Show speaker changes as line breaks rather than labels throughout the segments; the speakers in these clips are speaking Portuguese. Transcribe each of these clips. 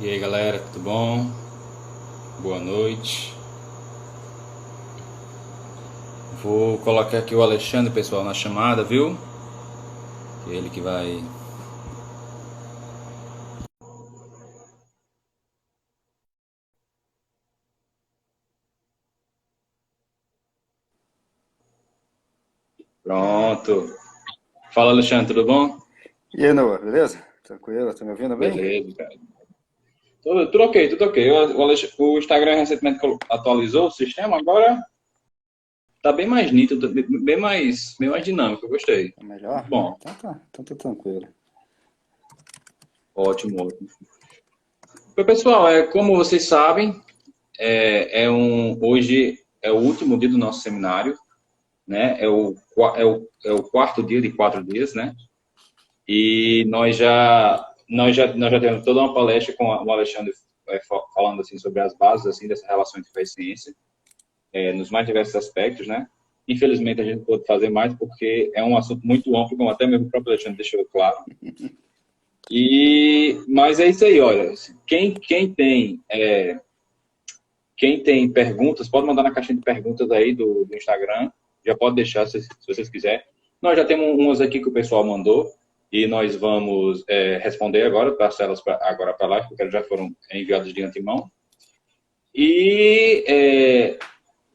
E aí galera, tudo bom? Boa noite. Vou colocar aqui o Alexandre, pessoal, na chamada, viu? Ele que vai. Pronto. Fala, Alexandre, tudo bom?
E aí, Noah, beleza? Tranquilo? Tá me ouvindo bem?
Beleza, cara. Tudo ok, tudo ok. O Instagram recentemente atualizou o sistema, agora tá bem mais nítido, bem mais dinâmico, eu gostei.
Tá
Muito
melhor? Ah,
bom.
então tá. Então tá tranquilo.
Ótimo, ótimo. Oi, pessoal, como vocês sabem, hoje é o último dia do nosso seminário, né? É o quarto dia de 4 dias, né? E nós já temos toda uma palestra com o Alexandre falando assim sobre as bases assim dessa relação entre fé e ciência, nos mais diversos aspectos, né? Infelizmente a gente não pode fazer mais porque é um assunto muito amplo, como até mesmo o próprio Alexandre deixou claro. Mas é isso aí, olha. Quem tem perguntas, pode mandar na caixinha de perguntas aí do Instagram. Já pode deixar se vocês quiserem. Nós já temos umas aqui que o pessoal mandou e nós vamos responder agora, passar elas agora para lá, porque elas já foram enviadas de antemão. E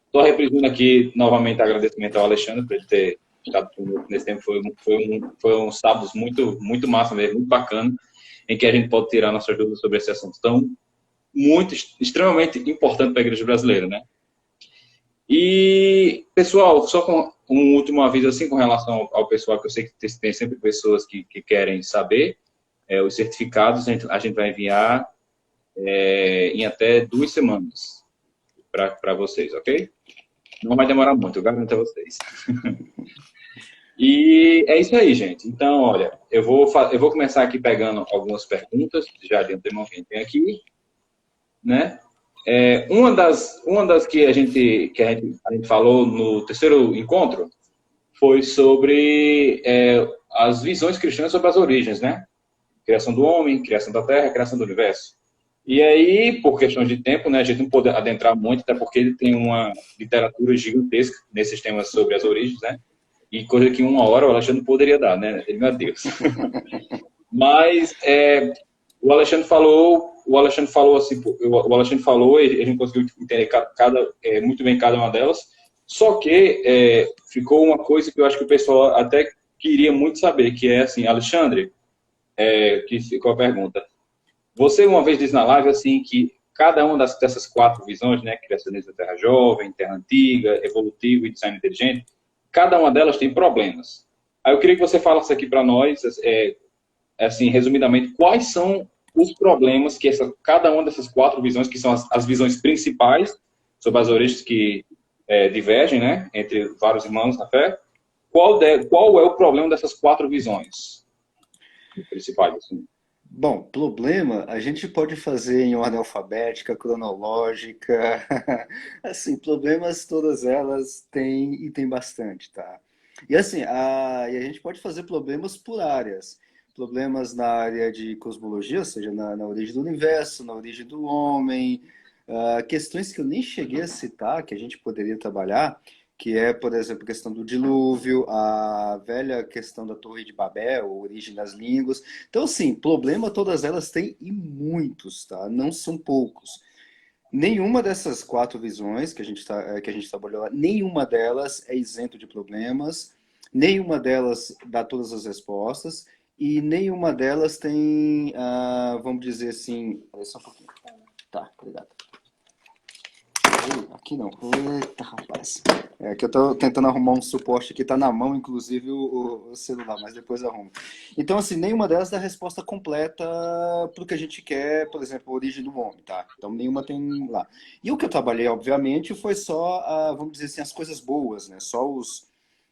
estou reprimindo aqui novamente agradecimento ao Alexandre por ele ter estado conosco nesse tempo. Foi um sábado muito massa mesmo, muito bacana, em que a gente pode tirar nossas dúvidas sobre esse assunto tão extremamente importante para a igreja brasileira, né? E, pessoal, só com um último aviso assim com relação ao pessoal, que eu sei que tem sempre pessoas que querem saber, os certificados a gente vai enviar em até 2 semanas para vocês, ok? Não vai demorar muito, eu garanto a vocês. E é isso aí, gente. Então, olha, eu vou começar aqui pegando algumas perguntas, já de antemão que a gente tem aqui, né? Uma das que a gente falou no terceiro encontro foi sobre as visões cristãs sobre as origens, né? Criação do homem, criação da terra, criação do universo. E aí, por questões de tempo, né, a gente não pode adentrar muito, até porque ele tem uma literatura gigantesca nesses temas sobre as origens, né? E coisa que 1 hora o Alexandre não poderia dar, né? Meu Deus. Mas o Alexandre falou assim, o Alexandre falou e a gente conseguiu entender muito bem cada uma delas. Só que ficou uma coisa que eu acho que o pessoal até queria muito saber, que é assim, Alexandre, que ficou a pergunta. Você uma vez disse na live assim que cada uma dessas 4 visões, né, criacionismo da Terra Jovem, Terra Antiga, Evolutivo e Design Inteligente, cada uma delas tem problemas. Aí eu queria que você falasse aqui para nós, assim, resumidamente, quais são os problemas que cada uma dessas 4 visões, que são as visões principais sobre as origens que divergem, né, entre vários irmãos na fé, qual é o problema dessas 4 visões principais? Assim?
Bom, problema a gente pode fazer em ordem alfabética, cronológica. Assim, problemas todas elas têm e tem bastante, tá? E assim, e a gente pode fazer problemas por áreas. Problemas na área de cosmologia, ou seja, na origem do universo, na origem do homem, questões que eu nem cheguei a citar, que a gente poderia trabalhar, que é, por exemplo, a questão do dilúvio, a velha questão da Torre de Babel, a origem das línguas. Então, sim, problema todas elas têm e muitos, tá? Não são poucos. Nenhuma dessas 4 visões que a gente trabalhou lá, nenhuma delas é isento de problemas, nenhuma delas dá todas as respostas e nenhuma delas tem, vamos dizer assim, olha só um pouquinho. Tá, obrigado. Aqui não. Eita, rapaz. É que eu tô tentando arrumar um suporte que tá na mão, inclusive o celular, mas depois arrumo. Então, assim, nenhuma delas dá a resposta completa pro que a gente quer, por exemplo, a origem do homem, tá? Então, nenhuma tem lá. E o que eu trabalhei, obviamente, foi só, vamos dizer assim, as coisas boas, né? Só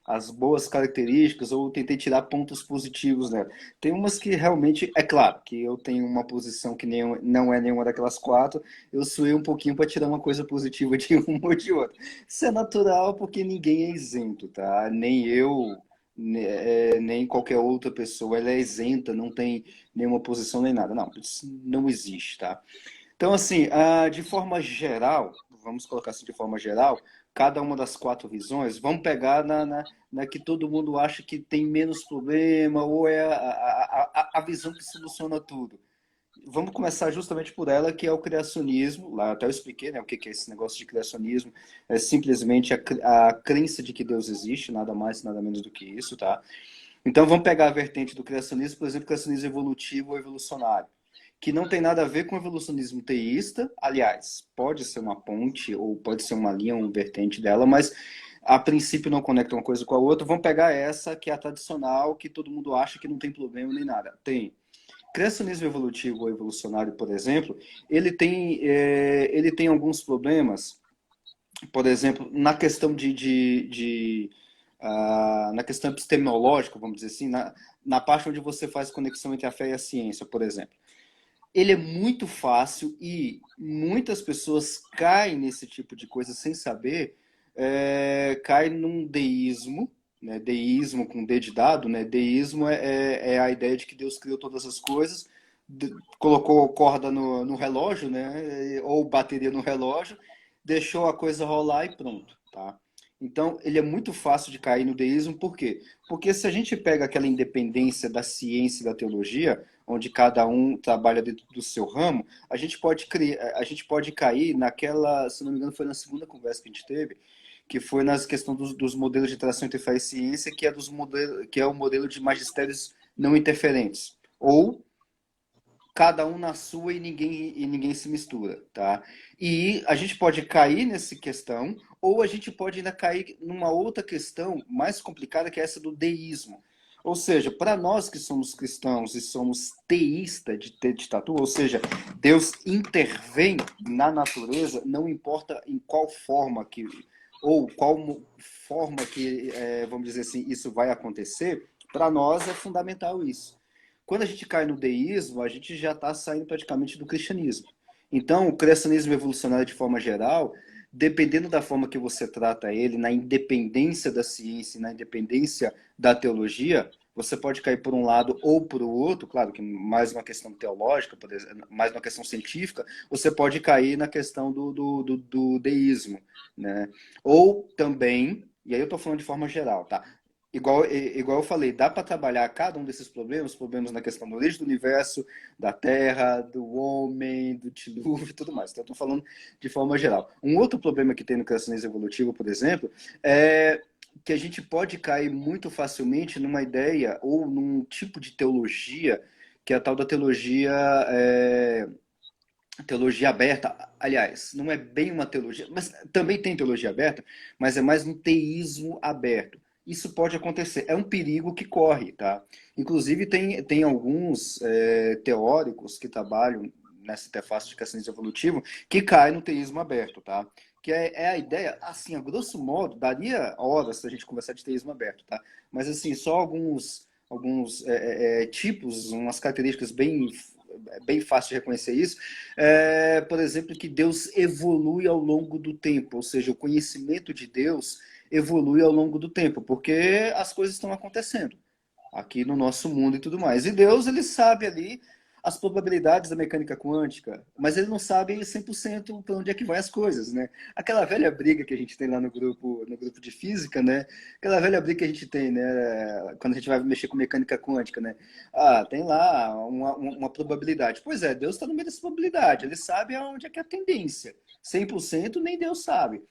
as boas características, ou tentei tirar pontos positivos nela. Tem umas que realmente, é claro, que eu tenho uma posição que não é nenhuma daquelas 4, eu suei um pouquinho para tirar uma coisa positiva de uma ou de outra. Isso é natural porque ninguém é isento, tá? Nem eu, nem qualquer outra pessoa, ela é isenta, não tem nenhuma posição nem nada. Não, isso não existe, tá? Então, assim, de forma geral, vamos colocar assim de forma geral, cada uma das quatro visões, vamos pegar na que todo mundo acha que tem menos problema, ou é a visão que soluciona tudo. Vamos começar justamente por ela, que é o criacionismo. Lá até eu expliquei, né, o que é esse negócio de criacionismo. É simplesmente a crença de que Deus existe, nada mais, nada menos do que isso, tá? Então vamos pegar a vertente do criacionismo, por exemplo, criacionismo evolutivo ou evolucionário, que não tem nada a ver com o evolucionismo teísta. Aliás, pode ser uma ponte ou pode ser uma linha, uma vertente dela, mas a princípio não conecta uma coisa com a outra. Vamos pegar essa, que é a tradicional, que todo mundo acha que não tem problema nem nada. Tem. Criacionismo evolutivo ou evolucionário, por exemplo, ele tem alguns problemas, por exemplo, na questão na questão epistemológica, vamos dizer assim, na parte onde você faz conexão entre a fé e a ciência, por exemplo. Ele é muito fácil e muitas pessoas caem nesse tipo de coisa sem saber, caem num deísmo, né? Deísmo com D de dado, né? Deísmo é a ideia de que Deus criou todas as coisas, colocou corda no relógio, né? Ou bateria no relógio, deixou a coisa rolar e pronto, tá? Então, ele é muito fácil de cair no deísmo, por quê? Porque se a gente pega aquela independência da ciência e da teologia, onde cada um trabalha dentro do seu ramo, a gente pode cair naquela, se não me engano, foi na segunda conversa que a gente teve, que foi nas questões dos modelos de interação entre fé e ciência, que é o modelo de magistérios não interferentes. Ou cada um na sua e ninguém se mistura, tá? E a gente pode cair nessa questão, ou a gente pode ainda cair numa outra questão mais complicada, que é essa do deísmo. Ou seja, para nós que somos cristãos e somos teístas de tatu, ou seja, Deus intervém na natureza, não importa em qual forma que, ou qual forma que, vamos dizer assim, isso vai acontecer, para nós é fundamental isso. Quando a gente cai no deísmo, a gente já está saindo praticamente do cristianismo. Então, o criacionismo evolucionário, de forma geral, dependendo da forma que você trata ele, na independência da ciência, na independência da teologia, você pode cair por um lado ou por outro, claro que mais uma questão teológica, mais uma questão científica, você pode cair na questão do deísmo, né? Ou também, e aí eu estou falando de forma geral, tá? Igual eu falei, dá para trabalhar cada um desses problemas na questão do origem do universo, da Terra, do homem, do dilúvio e tudo mais. Então, eu estou falando de forma geral. Um outro problema que tem no criacionismo evolutivo, por exemplo, é que a gente pode cair muito facilmente numa ideia ou num tipo de teologia, que é a tal da teologia aberta. Aliás, não é bem uma teologia, mas também tem teologia aberta, mas é mais um teísmo aberto. Isso pode acontecer, é um perigo que corre, tá? Inclusive tem alguns teóricos que trabalham nessa interface de criacionismo evolutivo que caem no teísmo aberto, tá? Que é a ideia, assim, a grosso modo, daria horas se a gente conversar de teísmo aberto, tá? Mas assim, só alguns tipos, umas características bem fácil de reconhecer isso, por exemplo, que Deus evolui ao longo do tempo, ou seja, o conhecimento de Deus evolui ao longo do tempo, porque as coisas estão acontecendo aqui no nosso mundo e tudo mais. E Deus, ele sabe ali as probabilidades da mecânica quântica, mas ele não sabe 100% para onde é que vai as coisas, né? Aquela velha briga que a gente tem lá no grupo de física, né? Aquela velha briga que a gente tem, né? Quando a gente vai mexer com mecânica quântica, né? Ah, tem lá uma probabilidade. Pois é, Deus está no meio dessa probabilidade. Ele sabe aonde é que é a tendência. 100% nem Deus sabe.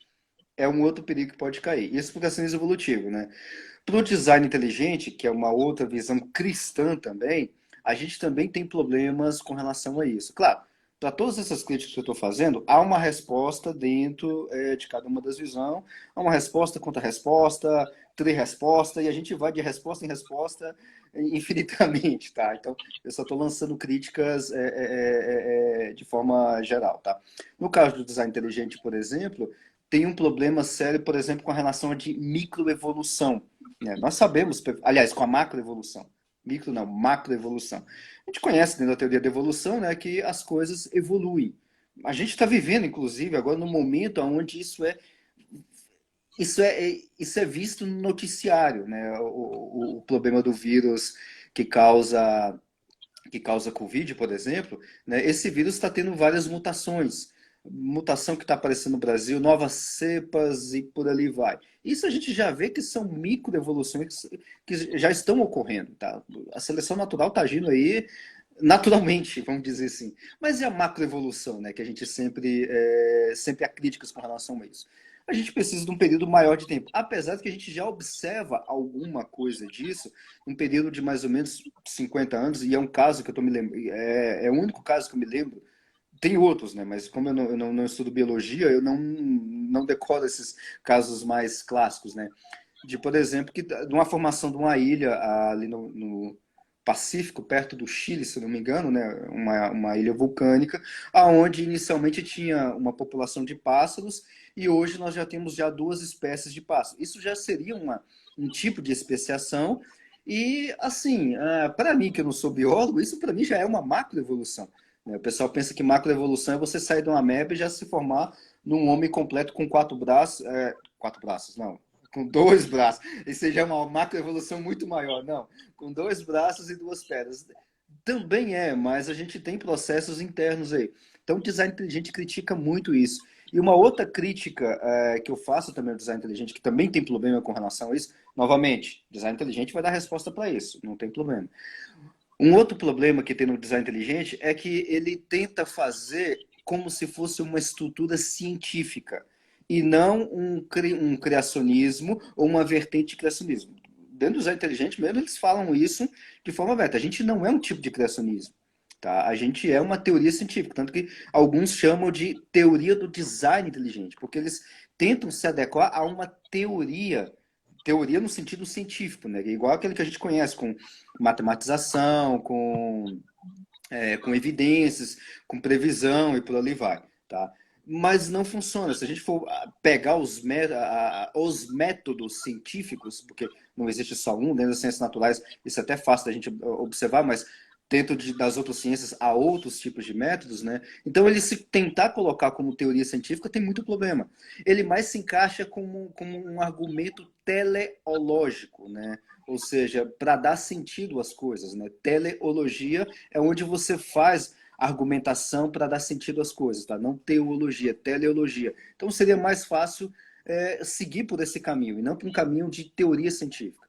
É um outro perigo que pode cair. Isso por questões evolutivo, né? Para o design inteligente, que é uma outra visão cristã também, a gente também tem problemas com relação a isso. Claro, para todas essas críticas que eu estou fazendo, há uma resposta dentro de cada uma das visões, há uma resposta contra resposta, tri-resposta, e a gente vai de resposta em resposta infinitamente, tá? Então, eu só estou lançando críticas de forma geral, tá? No caso do design inteligente, por exemplo, tem um problema sério, por exemplo, com a relação de microevolução, né? Nós sabemos, aliás, com a macroevolução. Micro não, macroevolução. A gente conhece dentro da teoria da evolução, né, que as coisas evoluem. A gente está vivendo, inclusive, agora no momento onde isso é isso é visto no noticiário, né? O problema do vírus que causa Covid, por exemplo, né? Esse vírus está tendo várias mutações. Mutação que está aparecendo no Brasil, novas cepas e por ali vai. Isso a gente já vê que são microevoluções que já estão ocorrendo, tá? A seleção natural está agindo aí naturalmente, vamos dizer assim. Mas e a macroevolução, né? Que a gente sempre há críticas com relação a isso. A gente precisa de um período maior de tempo. Apesar de que a gente já observa alguma coisa disso, um período de mais ou menos 50 anos, e é um caso que eu estou me lembrando, é o único caso que eu me lembro. Tem outros, né? Mas como eu não estudo biologia, eu não decoro esses casos mais clássicos, né? De, por exemplo, de uma formação de uma ilha ali no Pacífico, perto do Chile, se não me engano, né? Uma ilha vulcânica, aonde inicialmente tinha uma população de pássaros e hoje nós já temos já duas espécies de pássaros. Isso já seria um tipo de especiação e, assim, para mim, que eu não sou biólogo, isso para mim já é uma macroevolução, né? O pessoal pensa que macroevolução é você sair de uma ameba e já se formar num homem completo com quatro braços, não, com dois braços. Isso já é uma macroevolução muito maior, não, com dois braços e duas pernas. Também é, mas a gente tem processos internos aí. Então, o design inteligente critica muito isso. E uma outra crítica que eu faço também ao design inteligente, que também tem problema com relação a isso, novamente, design inteligente vai dar resposta para isso, não tem problema. Um outro problema que tem no design inteligente é que ele tenta fazer como se fosse uma estrutura científica e não um criacionismo ou uma vertente de criacionismo. Dentro do design inteligente mesmo, eles falam isso de forma aberta. A gente não é um tipo de criacionismo. Tá? A gente é uma teoria científica, tanto que alguns chamam de teoria do design inteligente, porque eles tentam se adequar a uma teoria no sentido científico, né? Igual aquele que a gente conhece, com matematização, com evidências, com previsão e por ali vai, tá? Mas não funciona. Se a gente for pegar os métodos científicos, porque não existe só um, dentro das ciências naturais, isso é até fácil da gente observar, mas dentro das outras ciências há outros tipos de métodos, né? Então ele se tentar colocar como teoria científica tem muito problema. Ele mais se encaixa como um argumento teleológico, né? Ou seja, para dar sentido às coisas, né? Teleologia é onde você faz argumentação para dar sentido às coisas, tá? Não teologia, teleologia. Então seria mais fácil seguir por esse caminho e não por um caminho de teoria científica.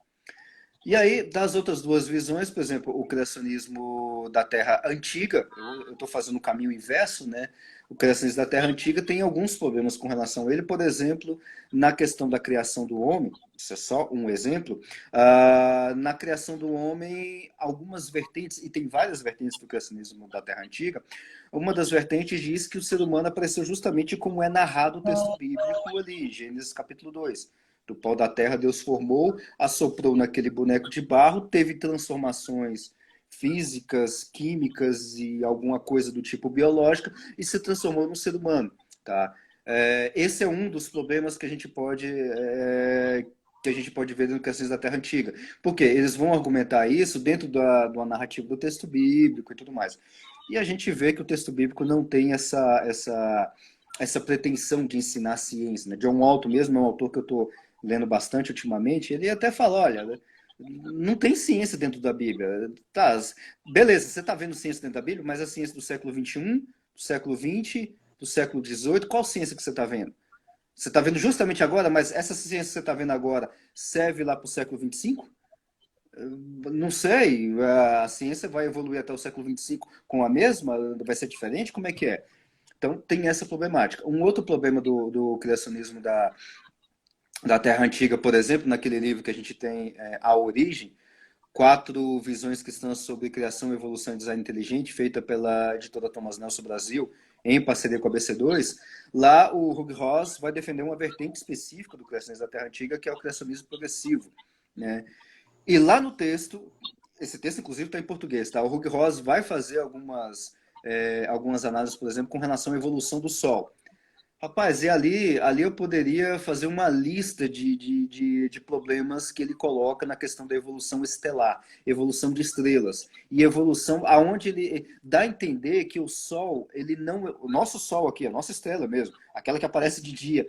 E aí, das outras duas visões, por exemplo, o criacionismo da Terra Antiga, eu estou fazendo o caminho inverso, né? O criacionismo da Terra Antiga tem alguns problemas com relação a ele, por exemplo, na questão da criação do homem, isso é só um exemplo, na criação do homem, algumas vertentes, e tem várias vertentes do criacionismo da Terra Antiga, uma das vertentes diz que o ser humano apareceu justamente como é narrado o texto bíblico ali, Gênesis capítulo 2. Do pó da terra Deus formou, assoprou naquele boneco de barro, teve transformações físicas, químicas e alguma coisa do tipo biológica e se transformou num ser humano, tá? Esse é um dos problemas que a gente pode ver no Questões da Terra Antiga. Porque eles vão argumentar isso dentro da narrativa do texto bíblico e tudo mais. E a gente vê que o texto bíblico não tem essa pretensão de ensinar ciência, né? John Walton mesmo é um autor que eu estou lendo bastante ultimamente, ele até fala, olha, não tem ciência dentro da Bíblia. Tá, beleza, você está vendo ciência dentro da Bíblia, mas a ciência do século XXI, do século XX, do século XVIII, qual ciência que você está vendo? Você está vendo justamente agora, mas essa ciência que você está vendo agora serve lá para o século XXV? Não sei, a ciência vai evoluir até o século XXV com a mesma? Vai ser diferente? Como é que é? Então, tem essa problemática. Um outro problema do criacionismo da Terra Antiga, por exemplo, naquele livro que a gente tem, A Origem, quatro visões cristãs sobre criação, evolução e design inteligente, feita pela editora Thomas Nelson Brasil, em parceria com a BC2, lá o Hugh Ross vai defender uma vertente específica do criacionismo da Terra Antiga, que é o criacionismo progressivo, né? E lá no texto, esse texto inclusive está em português, tá? O Hugh Ross vai fazer algumas análises, por exemplo, com relação à evolução do Sol. Rapaz, e ali eu poderia fazer uma lista de problemas que ele coloca na questão da evolução estelar, evolução de estrelas, e evolução aonde ele dá a entender que o Sol, ele não, o nosso Sol aqui, a nossa estrela mesmo, aquela que aparece de dia,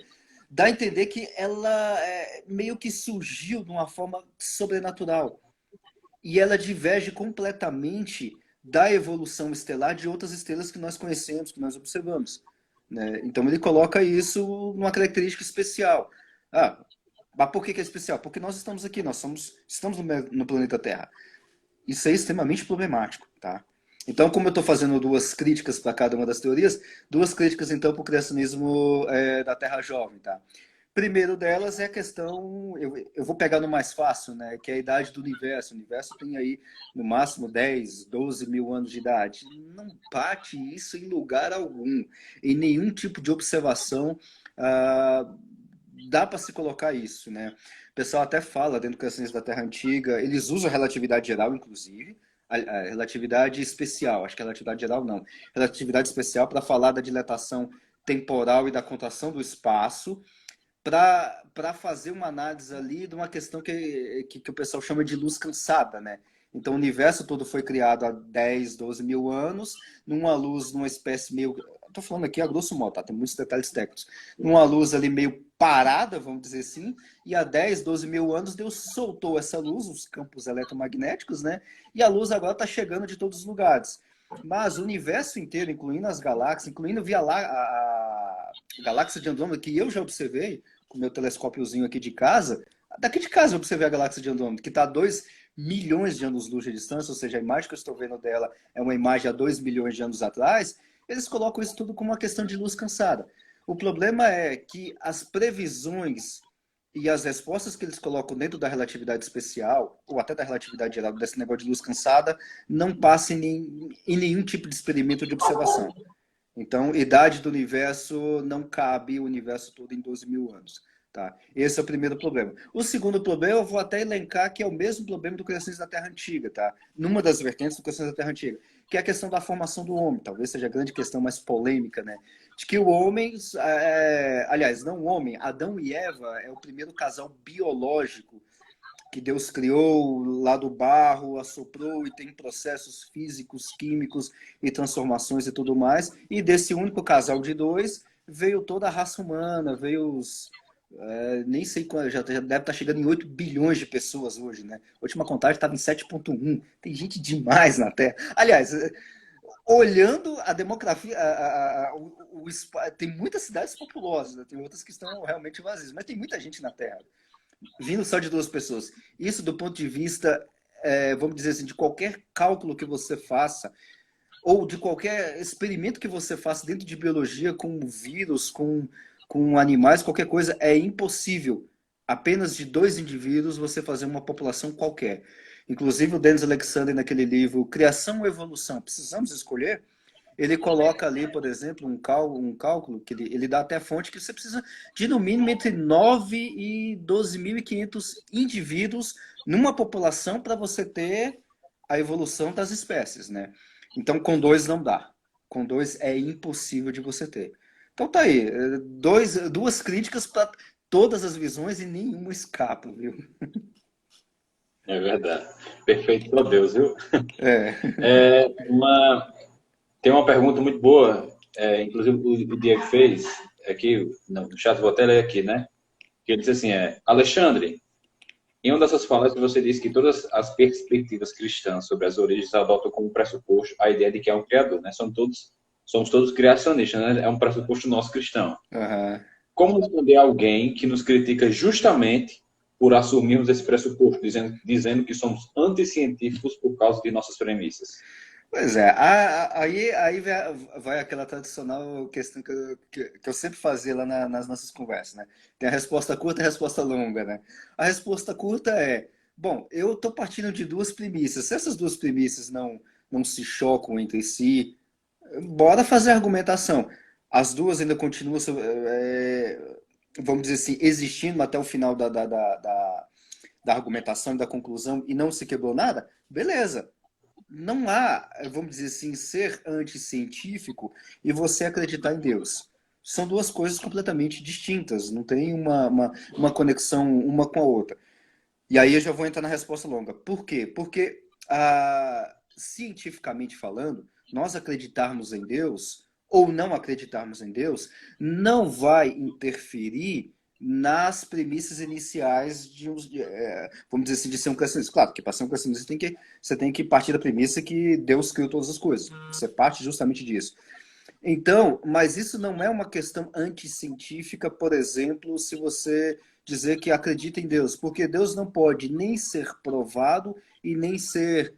dá a entender que ela meio que surgiu de uma forma sobrenatural. E ela diverge completamente da evolução estelar de outras estrelas que nós conhecemos, que nós observamos, né? Então ele coloca isso numa característica especial. Ah, mas por que é especial? Porque nós estamos aqui, estamos no planeta Terra. Isso é extremamente problemático, tá? Então, como eu estou fazendo duas críticas para cada uma das teorias, duas críticas então para o criacionismo da Terra jovem, tá? Primeiro delas é a questão, eu vou pegar no mais fácil, né, que é a idade do universo. O universo tem aí, no máximo, 10, 12 mil anos de idade. Não bate isso em lugar algum. Em nenhum tipo de observação dá para se colocar isso, né? O pessoal até fala, dentro do criacionismo da Terra Antiga, eles usam a relatividade geral, inclusive, a relatividade especial, acho que a relatividade geral não. Relatividade especial para falar da dilatação temporal e da contração do espaço, para fazer uma análise ali de uma questão que o pessoal chama de luz cansada, né? Então o universo todo foi criado há 10, 12 mil anos, numa luz, numa espécie meio... Estou falando aqui a grosso modo, tá? Tem muitos detalhes técnicos. Numa luz ali meio parada, vamos dizer assim, e há 10, 12 mil anos Deus soltou essa luz, os campos eletromagnéticos, né? E a luz agora está chegando de todos os lugares. Mas o universo inteiro, incluindo as galáxias, incluindo a galáxia de Andrômeda, que eu já observei, com o meu telescópiozinho aqui de casa, daqui de casa eu observei a galáxia de Andrômeda, que está a 2 milhões de anos-luz de distância, ou seja, a imagem que eu estou vendo dela é uma imagem há 2 milhões de anos atrás. Eles colocam isso tudo como uma questão de luz cansada. O problema é que as previsões e as respostas que eles colocam dentro da relatividade especial, ou até da relatividade geral, desse negócio de luz cansada, não passam em nenhum tipo de experimento de observação. Então, idade do universo não cabe o universo todo em 12 mil anos. Tá? Esse é o primeiro problema. O segundo problema, eu vou até elencar que é o mesmo problema do criacionismo da Terra Antiga, tá? Numa das vertentes do criacionismo da Terra Antiga, que é a questão da formação do homem. Talvez seja a grande questão mais polêmica, né? De que o homem, aliás, não o homem, Adão e Eva é o primeiro casal biológico que Deus criou lá do barro, assoprou e tem processos físicos, químicos e transformações e tudo mais. E desse único casal de dois veio toda a raça humana, veio os... nem sei qual, já deve estar chegando em 8 bilhões de pessoas hoje, né? A última contagem estava em 7,1. Tem gente demais na Terra. Aliás, olhando a demografia, tem muitas cidades populosas, né? Tem outras que estão realmente vazias, mas tem muita gente na Terra vindo só de duas pessoas. Isso do ponto de vista, vamos dizer assim, de qualquer cálculo que você faça, ou de qualquer experimento que você faça dentro de biologia, com vírus, com animais, qualquer coisa, é impossível. Apenas de dois indivíduos você fazer uma população qualquer. Inclusive o Dennis Alexander, naquele livro Criação ou Evolução, Precisamos Escolher, ele coloca ali, por exemplo, um cálculo, que ele dá até a fonte, que você precisa de, no mínimo, entre 9 e 12.500 indivíduos numa população para você ter a evolução das espécies, né? Então, com dois não dá. Com dois é impossível de você ter. Então tá aí, duas críticas para todas as visões e nenhuma escapa, viu?
É verdade. Perfeito para Deus, viu?
É.
É, tem uma pergunta muito boa, inclusive o Diego fez aqui no chat, vou até ler aqui, né? Que ele disse assim, Alexandre, em uma dessas palestras você disse que todas as perspectivas cristãs sobre as origens adotam como pressuposto a ideia de que há um Criador, né? Somos todos criacionistas, né? É um pressuposto nosso cristão.
Uhum.
Como responder a alguém que nos critica justamente por assumirmos esse pressuposto, dizendo que somos anticientíficos por causa de nossas premissas?
Pois é, aí vai aquela tradicional questão que eu sempre fazia lá nas nossas conversas, né? Tem a resposta curta e a resposta longa, né? A resposta curta é, bom, eu estou partindo de duas premissas. Se essas duas premissas não se chocam entre si, bora fazer a argumentação. As duas ainda continuam, vamos dizer assim, existindo até o final da argumentação e da conclusão e não se quebrou nada, beleza. Não há, vamos dizer assim, ser anticientífico e você acreditar em Deus. São duas coisas completamente distintas, não tem uma conexão uma com a outra. E aí eu já vou entrar na resposta longa. Por quê? Porque, cientificamente falando, nós acreditarmos em Deus ou não acreditarmos em Deus não vai interferir nas premissas iniciais vamos dizer assim, de ser um cristianismo. Claro, que para ser um cristianismo você tem que partir da premissa que Deus criou todas as coisas. Você parte justamente disso. Então, mas isso não é uma questão anticientífica, por exemplo, se você dizer que acredita em Deus, porque Deus não pode nem ser provado e nem ser,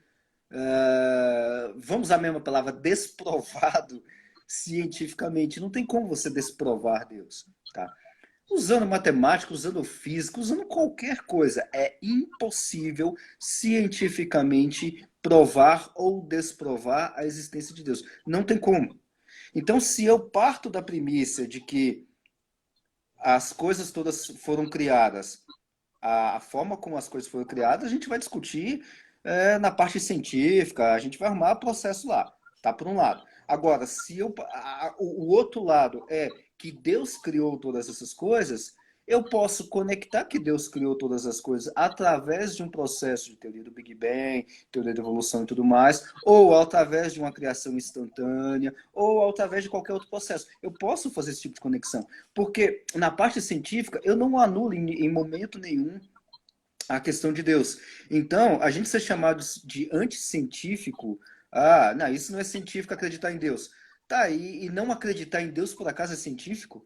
vamos usar a mesma palavra, desprovado cientificamente. Não tem como você desprovar Deus, tá? Usando matemática, usando física, usando qualquer coisa, é impossível cientificamente provar ou desprovar a existência de Deus. Não tem como. Então, se eu parto da premissa de que as coisas todas foram criadas, a forma como as coisas foram criadas, a gente vai discutir na parte científica, a gente vai arrumar processo lá, tá? Por um lado. Agora, se o outro lado é que Deus criou todas essas coisas, eu posso conectar que Deus criou todas as coisas através de um processo de teoria do Big Bang, teoria da evolução e tudo mais, ou através de uma criação instantânea, ou através de qualquer outro processo. Eu posso fazer esse tipo de conexão, porque na parte científica eu não anulo em momento nenhum a questão de Deus. Então, a gente ser chamado de anticientífico, não, isso não é científico acreditar em Deus. Tá, e não acreditar em Deus por acaso é científico?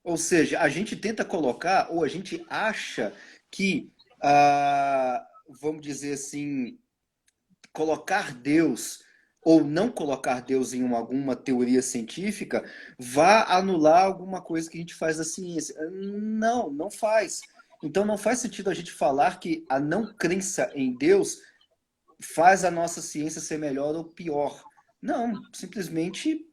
Ou seja, a gente tenta colocar, ou a gente acha que, vamos dizer assim, colocar Deus ou não colocar Deus em alguma teoria científica vá anular alguma coisa que a gente faz da ciência. Não, não faz. Então não faz sentido a gente falar que a não crença em Deus faz a nossa ciência ser melhor ou pior. Não, simplesmente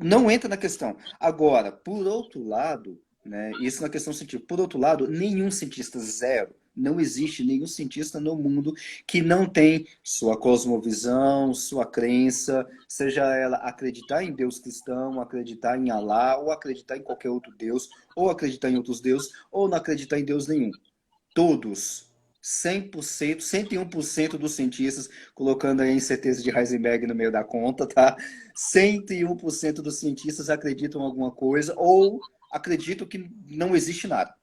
não entra na questão. Agora, por outro lado, né, isso na questão científica, por outro lado, nenhum cientista, zero, não existe nenhum cientista no mundo que não tem sua cosmovisão, sua crença, seja ela acreditar em Deus cristão, acreditar em Alá, ou acreditar em qualquer outro Deus, ou acreditar em outros deuses, ou não acreditar em Deus nenhum. Todos, 100%, 101% dos cientistas, colocando aí a incerteza de Heisenberg no meio da conta, tá? 101% dos cientistas acreditam em alguma coisa ou acreditam que não existe nada.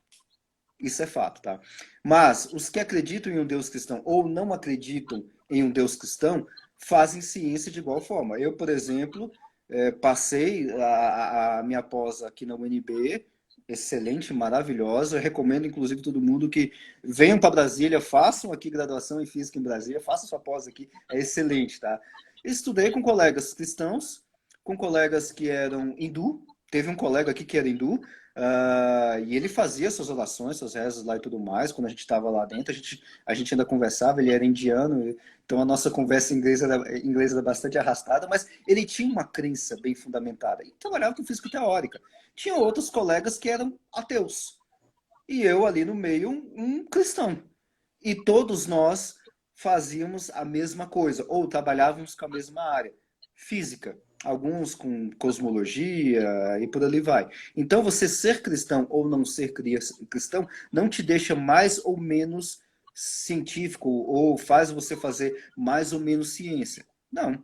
Isso é fato, tá? Mas os que acreditam em um Deus cristão ou não acreditam em um Deus cristão fazem ciência de igual forma. Eu, por exemplo, passei a minha pós aqui na UNB, excelente, maravilhosa. Eu recomendo, inclusive, todo mundo que venham para Brasília, façam aqui graduação em Física em Brasília, façam sua pós aqui, é excelente, tá? Estudei com colegas cristãos, com colegas que eram hindu, teve um colega aqui que era hindu, e ele fazia suas orações, suas rezas lá e tudo mais. Quando a gente estava lá dentro, a gente ainda conversava. Ele era indiano, então a nossa conversa em inglês era bastante arrastada, mas ele tinha uma crença bem fundamentada e trabalhava com física teórica. Tinha outros colegas que eram ateus e eu ali no meio um cristão. E todos nós fazíamos a mesma coisa ou trabalhávamos com a mesma área, física. Alguns com cosmologia e por ali vai. Então, você ser cristão ou não ser cristão não te deixa mais ou menos científico ou faz você fazer mais ou menos ciência. Não,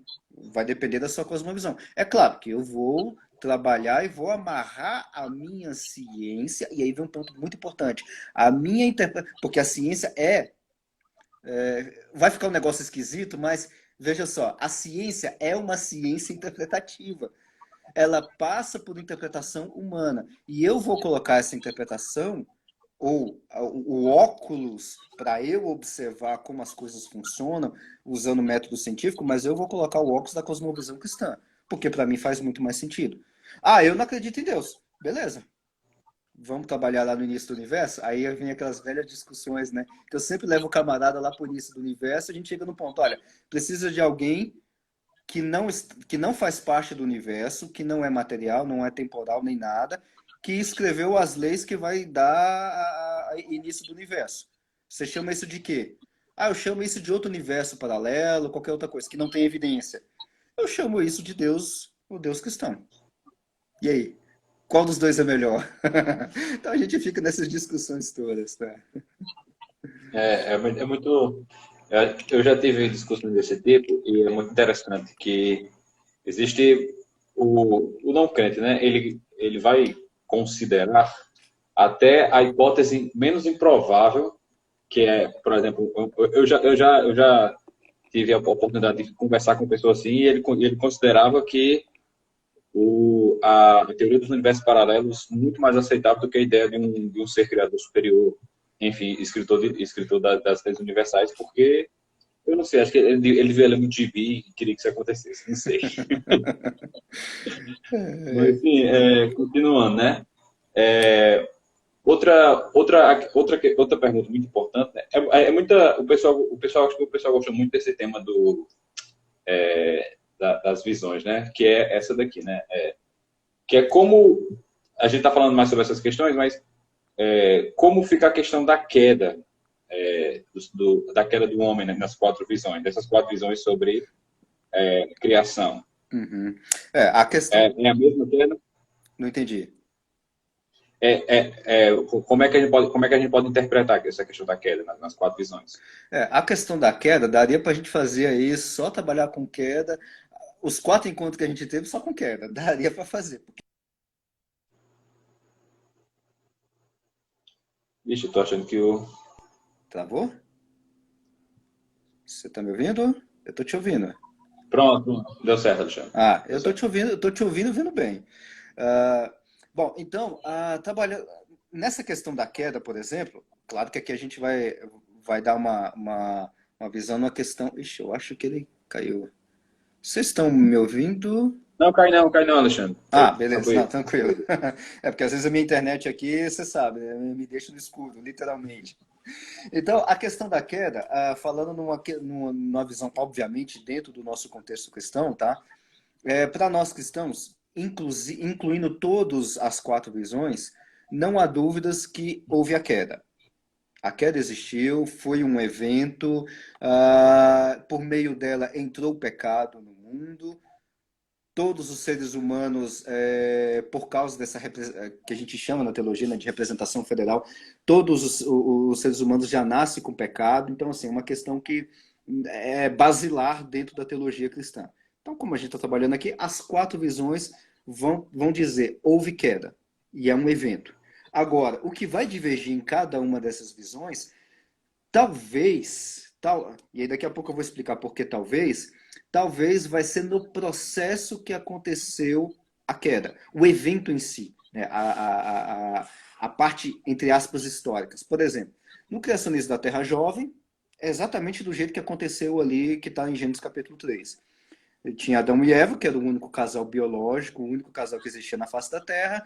vai depender da sua cosmovisão. É claro que eu vou trabalhar e vou amarrar a minha ciência, e aí vem um ponto muito importante. A minha interpretação, porque a ciência vai ficar um negócio esquisito, mas veja só, a ciência é uma ciência interpretativa. Ela passa por interpretação humana. E eu vou colocar essa interpretação, ou o óculos, para eu observar como as coisas funcionam, usando o método científico, mas eu vou colocar o óculos da cosmovisão cristã. Porque para mim faz muito mais sentido. Eu não acredito em Deus. Beleza. Vamos trabalhar lá no início do universo? Aí vem aquelas velhas discussões, né? Que eu sempre levo o camarada lá pro início do universo, a gente chega no ponto, olha, precisa de alguém que não faz parte do universo, que não é material, não é temporal nem nada, que escreveu as leis que vai dar início do universo. Você chama isso de quê? Eu chamo isso de outro universo paralelo, qualquer outra coisa, que não tem evidência. Eu chamo isso de Deus, o Deus cristão. E aí? Qual dos dois é melhor? Então a gente fica nessas discussões todas, tá?
É muito. Eu já tive discussões desse tipo e é muito interessante que existe o não crente, né? Ele vai considerar até a hipótese menos improvável, que é, por exemplo, eu já tive a oportunidade de conversar com uma pessoa assim, e ele considerava que a teoria dos universos paralelos muito mais aceitável do que a ideia de um ser criador superior, enfim, escritor das leis universais, porque, eu não sei, acho que ele viu ela muito gibi e queria que isso acontecesse, não sei. Mas, enfim, continuando, né? Outra pergunta muito importante, né? Acho que o pessoal gosta muito desse tema das visões, né? Que é essa daqui, né? Que é como a gente está falando mais sobre essas questões, mas como fica a questão da queda, da queda do homem, né, nas quatro visões, dessas quatro visões sobre criação.
Uhum. A questão...
É a mesma queda?
Não entendi.
Como é que a gente pode interpretar essa questão da queda nas quatro visões?
A questão da queda, daria para a gente fazer aí, só trabalhar com queda. Os 4 encontros que a gente teve, só com queda. Daria para fazer.
Vixe, eu tô achando que o...
Travou? Você tá me ouvindo? Eu tô te ouvindo.
Pronto, deu certo, Alexandre. Deu
Eu tô te
certo.
ouvindo, eu tô te ouvindo, ouvindo bem. Ah, bom, então, trabalhando nessa questão da queda, por exemplo, claro que aqui a gente vai dar uma visão numa questão. Ixi, eu acho que ele caiu. Vocês estão me ouvindo?
Não, cai não, Alexandre.
Beleza, não,
Tranquilo.
tranquilo. É porque às vezes a minha internet aqui, você sabe, né, me deixa no escuro, literalmente. Então, a questão da queda, falando numa visão, obviamente, dentro do nosso contexto cristão, tá? Para nós cristãos, incluindo todas as 4 visões, não há dúvidas que houve a queda. A queda existiu, foi um evento, por meio dela entrou o pecado no mundo. Todos os seres humanos, por causa dessa que a gente chama na teologia, né, de representação federal, todos os seres humanos já nascem com pecado. Então, assim, é uma questão que é basilar dentro da teologia cristã. Então, como a gente está trabalhando aqui, as 4 visões vão dizer houve queda, e é um evento. Agora, o que vai divergir em cada uma dessas visões, e aí daqui a pouco eu vou explicar por que talvez vai ser no processo que aconteceu a queda, o evento em si, né? A parte, entre aspas, históricas. Por exemplo, no criacionismo da Terra Jovem, é exatamente do jeito que aconteceu ali, que está em Gênesis capítulo 3. Tinha Adão e Eva, que era o único casal biológico, o único casal que existia na face da Terra,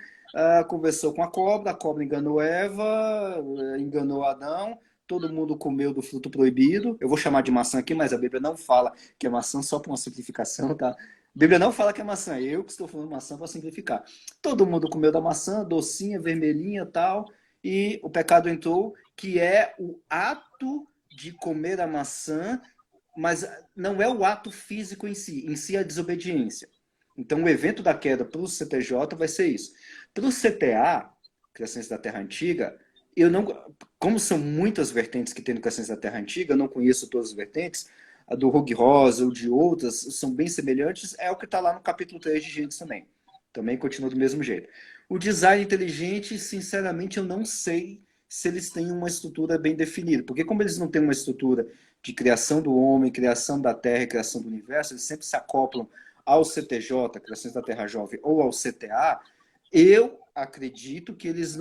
conversou com a cobra enganou Eva, enganou Adão, todo mundo comeu do fruto proibido. Eu vou chamar de maçã aqui, mas a Bíblia não fala que é maçã, só para uma simplificação, tá? A Bíblia não fala que é maçã, eu que estou falando maçã para simplificar. Todo mundo comeu da maçã, docinha, vermelhinha e tal, e o pecado entrou, que é o ato de comer a maçã, mas não é o ato físico em si é a desobediência. Então, o evento da queda para o CTJ vai ser isso. Para o CTA, Criações da Terra Antiga, eu não, como são muitas vertentes que tem no Criações da Terra Antiga, eu não conheço todas as vertentes, a do Hug Rosa ou de outras são bem semelhantes, é o que está lá no capítulo 3 de Gênesis também. Também continua do mesmo jeito. O design inteligente, sinceramente, eu não sei se eles têm uma estrutura bem definida, porque como eles não têm uma estrutura de criação do homem, criação da terra e criação do universo, eles sempre se acoplam ao CTJ, Criações da Terra Jovem, ou ao CTA, eu acredito que eles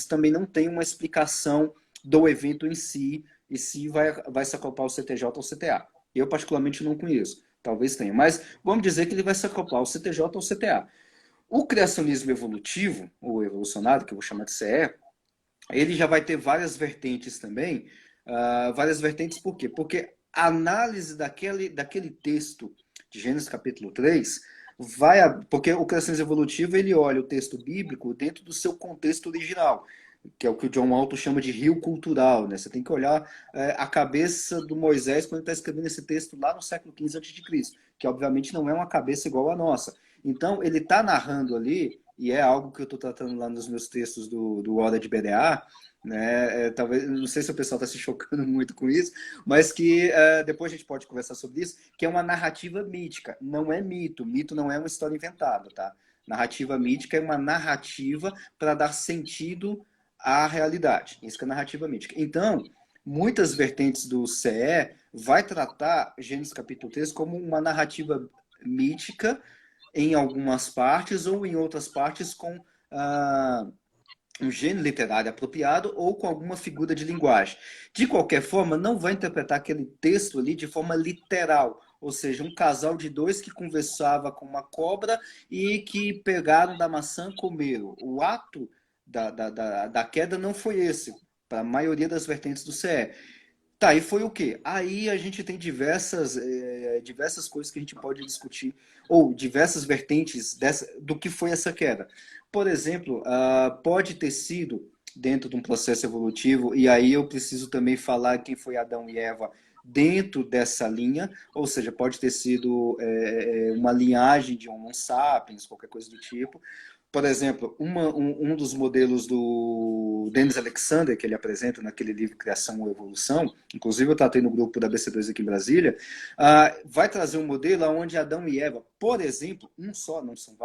também não têm uma explicação do evento em si, e se vai se acoplar ao CTJ ou ao CTA. Eu, particularmente, não conheço. Talvez tenha, mas vamos dizer que ele vai se acoplar ao CTJ ou ao CTA. O criacionismo evolutivo, ou evolucionário, que eu vou chamar de CE, ele já vai ter várias vertentes também. Várias vertentes por quê? Porque a análise daquele texto de Gênesis capítulo 3 porque o criacionismo evolutivo ele olha o texto bíblico dentro do seu contexto original, que é o que o John Walton chama de rio cultural, né? Você tem que olhar a cabeça do Moisés quando ele está escrevendo esse texto lá no século XV a.C., que obviamente não é uma cabeça igual à nossa. Então, ele está narrando ali, e é algo que eu estou tratando lá nos meus textos do Hora de BDA, né? Talvez, não sei se o pessoal está se chocando muito com isso, mas que depois a gente pode conversar sobre isso, que é uma narrativa mítica, não é mito. Mito não é uma história inventada, tá? Narrativa mítica é uma narrativa para dar sentido à realidade. Isso que é narrativa mítica. Então, muitas vertentes do CE vai tratar Gênesis capítulo 3 como uma narrativa mítica em algumas partes ou em outras partes com um gênero literário apropriado ou com alguma figura de linguagem. De qualquer forma, não vai interpretar aquele texto ali de forma literal, ou seja, um casal de dois que conversava com uma cobra e que pegaram da maçã e comeram. O ato da queda não foi esse, para a maioria das vertentes do CE. Tá, e foi o quê? Aí a gente tem diversas coisas que a gente pode discutir, ou diversas vertentes do que foi essa queda. Por exemplo, pode ter sido dentro de um processo evolutivo, e aí eu preciso também falar quem foi Adão e Eva dentro dessa linha, ou seja, pode ter sido uma linhagem de Homo sapiens, qualquer coisa do tipo. Por exemplo, um dos modelos do Dennis Alexander, que ele apresenta naquele livro Criação ou Evolução, inclusive eu tratei no grupo da BC2 aqui em Brasília, vai trazer um modelo onde Adão e Eva, por exemplo, um só, não são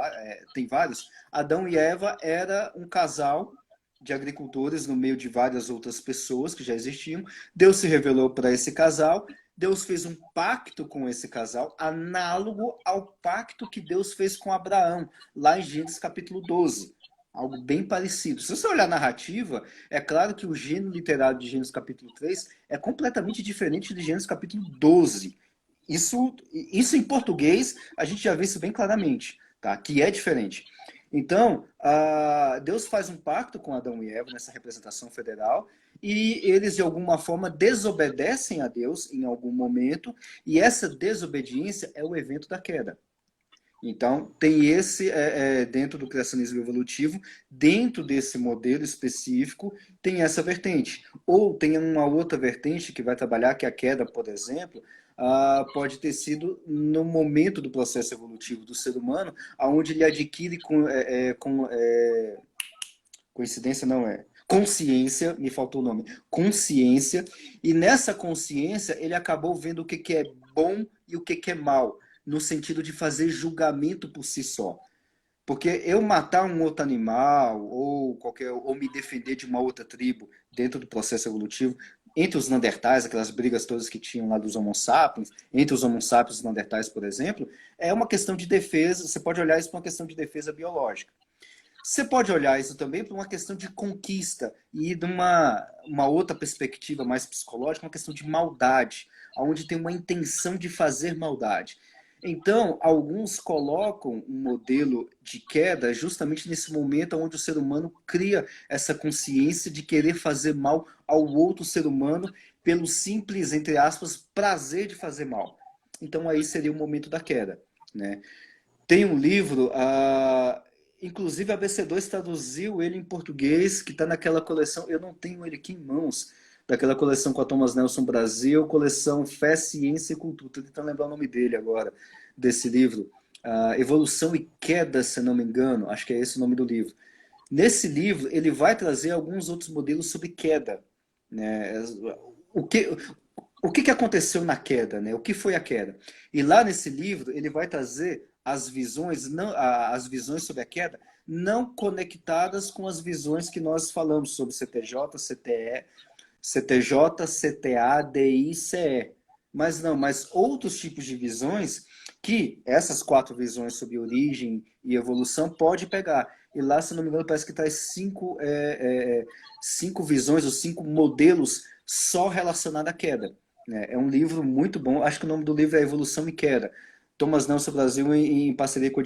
tem vários, Adão e Eva era um casal de agricultores no meio de várias outras pessoas que já existiam. Deus se revelou para esse casal. Deus fez um pacto com esse casal, análogo ao pacto que Deus fez com Abraão, lá em Gênesis capítulo 12. Algo bem parecido. Se você olhar a narrativa, é claro que o gênero literário de Gênesis capítulo 3 é completamente diferente de Gênesis capítulo 12. Isso em português, a gente já vê isso bem claramente, tá? Que é diferente. Então, Deus faz um pacto com Adão e Eva nessa representação federal, e eles, de alguma forma, desobedecem a Deus em algum momento, e essa desobediência é o evento da queda. Então, tem esse, dentro do criacionismo evolutivo, dentro desse modelo específico, tem essa vertente. Ou tem uma outra vertente que vai trabalhar que a queda, por exemplo, pode ter sido no momento do processo evolutivo do ser humano, onde ele adquire coincidência não é. Consciência, me faltou o nome. Consciência, e nessa consciência ele acabou vendo o que é bom e o que é mal, no sentido de fazer julgamento por si só. Porque eu matar um outro animal ou me defender de uma outra tribo dentro do processo evolutivo, entre os Neandertais, aquelas brigas todas que tinham lá dos Homo sapiens, entre os Homo sapiens e os Neandertais, por exemplo, é uma questão de defesa, você pode olhar isso para uma questão de defesa biológica. Você pode olhar isso também para uma questão de conquista e de uma outra perspectiva mais psicológica, uma questão de maldade, onde tem uma intenção de fazer maldade. Então, alguns colocam um modelo de queda justamente nesse momento onde o ser humano cria essa consciência de querer fazer mal ao outro ser humano pelo simples, entre aspas, prazer de fazer mal. Então, aí seria o momento da queda, né? Tem um livro, inclusive a BC2 traduziu ele em português, que está naquela coleção, eu não tenho ele aqui em mãos, daquela coleção com a Thomas Nelson Brasil, coleção Fé, Ciência e Cultura. Estou tentando lembrar o nome dele agora, desse livro. Evolução e Queda, se não me engano, acho que é esse o nome do livro. Nesse livro, ele vai trazer alguns outros modelos sobre queda, né? O que aconteceu na queda, né? O que foi a queda? E lá nesse livro, ele vai trazer as visões sobre a queda não conectadas com as visões que nós falamos sobre CTJ, CTA, DI, CE. Mas outros tipos de visões que essas 4 visões sobre origem e evolução pode pegar. E lá, se não me engano, parece que traz 5 visões ou 5 modelos só relacionados à queda. É um livro muito bom. Acho que o nome do livro é Evolução e Queda. Thomas Nelson Brasil em parceria com a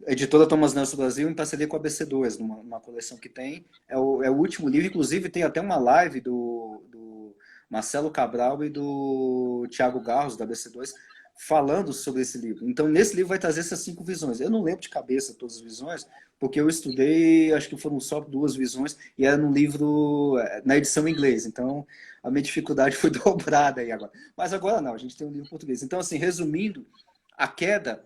editora Thomas Nelson Brasil em parceria com a BC2, numa coleção que tem. É o último livro, inclusive tem até uma live do Marcelo Cabral e do Thiago Garros, da BC2, falando sobre esse livro. Então, nesse livro vai trazer essas 5 visões. Eu não lembro de cabeça todas as visões, porque eu estudei, acho que foram só 2 visões, e era no livro, na edição em inglês. Então, a minha dificuldade foi dobrada aí agora. Mas agora não, a gente tem um livro em português. Então, assim, resumindo, a queda,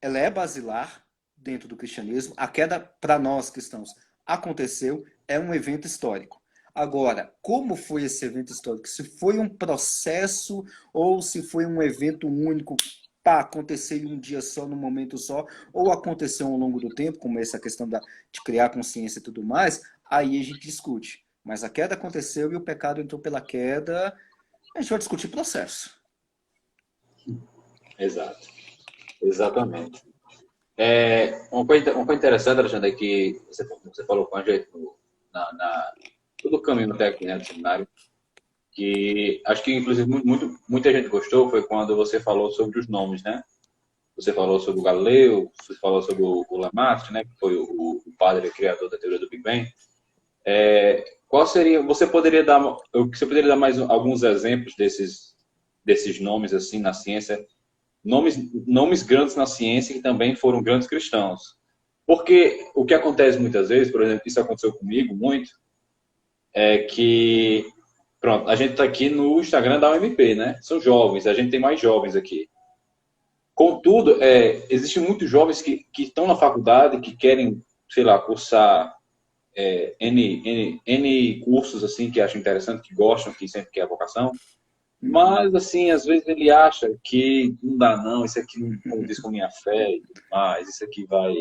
ela é basilar dentro do cristianismo. A queda, para nós cristãos, aconteceu, é um evento histórico. Agora, como foi esse evento histórico? Se foi um processo ou se foi um evento único, pá, aconteceu em um dia só, num momento só, ou aconteceu ao longo do tempo, como essa questão de criar consciência e tudo mais, aí a gente discute. Mas a queda aconteceu e o pecado entrou pela queda, a gente vai discutir processo.
Exato, exatamente. Uma coisa interessante, Alexandre, é que você falou com a gente todo o caminho até aqui, né, do seminário, que acho que, inclusive, muita gente gostou foi quando você falou sobre os nomes, né? Você falou sobre o Galileu, você falou sobre o Lamarck, né, que foi o padre criador da teoria do Big Bang. Qual seria, você poderia dar mais alguns exemplos desses nomes assim na ciência, nomes grandes na ciência que também foram grandes cristãos? Porque o que acontece muitas vezes, por exemplo, isso aconteceu comigo muito, é que, pronto, a gente está aqui no Instagram da UMP, né? São jovens, a gente tem mais jovens aqui. Contudo, existem muitos jovens que estão na faculdade, que querem, sei lá, cursar N cursos assim que acham interessante, que gostam, que sentem que é a vocação. Mas, assim, às vezes ele acha que não dá não, isso aqui não condiz com a minha fé e tudo mais, isso aqui vai...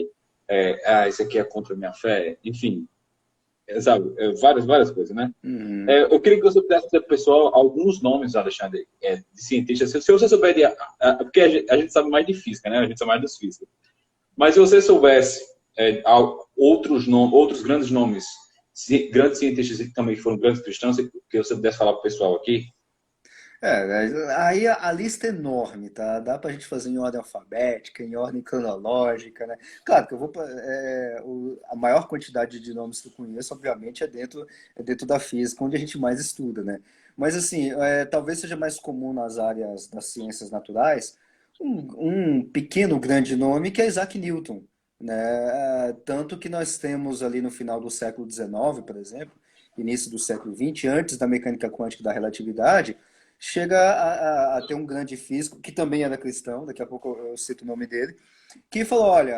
isso aqui é contra a minha fé, enfim, sabe, várias coisas, né?
Uhum.
Eu queria que você pudesse dizer para o pessoal alguns nomes, Alexandre, de cientistas. Se você souber porque a gente sabe mais de física, né? A gente sabe mais dos físicos. Mas se você soubesse outros grandes nomes, grandes cientistas que também foram grandes cristãos, que você pudesse falar para o pessoal aqui.
Aí a lista é enorme, tá? Dá pra gente fazer em ordem alfabética, em ordem cronológica, né? Claro que eu vou a maior quantidade de nomes que eu conheço, obviamente, é dentro da física, onde a gente mais estuda, né? Mas assim, talvez seja mais comum nas áreas das ciências naturais um pequeno grande nome que é Isaac Newton, né? Tanto que nós temos ali no final do século XIX, por exemplo, início do século XX, antes da mecânica quântica e da relatividade, chega a ter um grande físico, que também era cristão, daqui a pouco eu cito o nome dele, que falou, olha,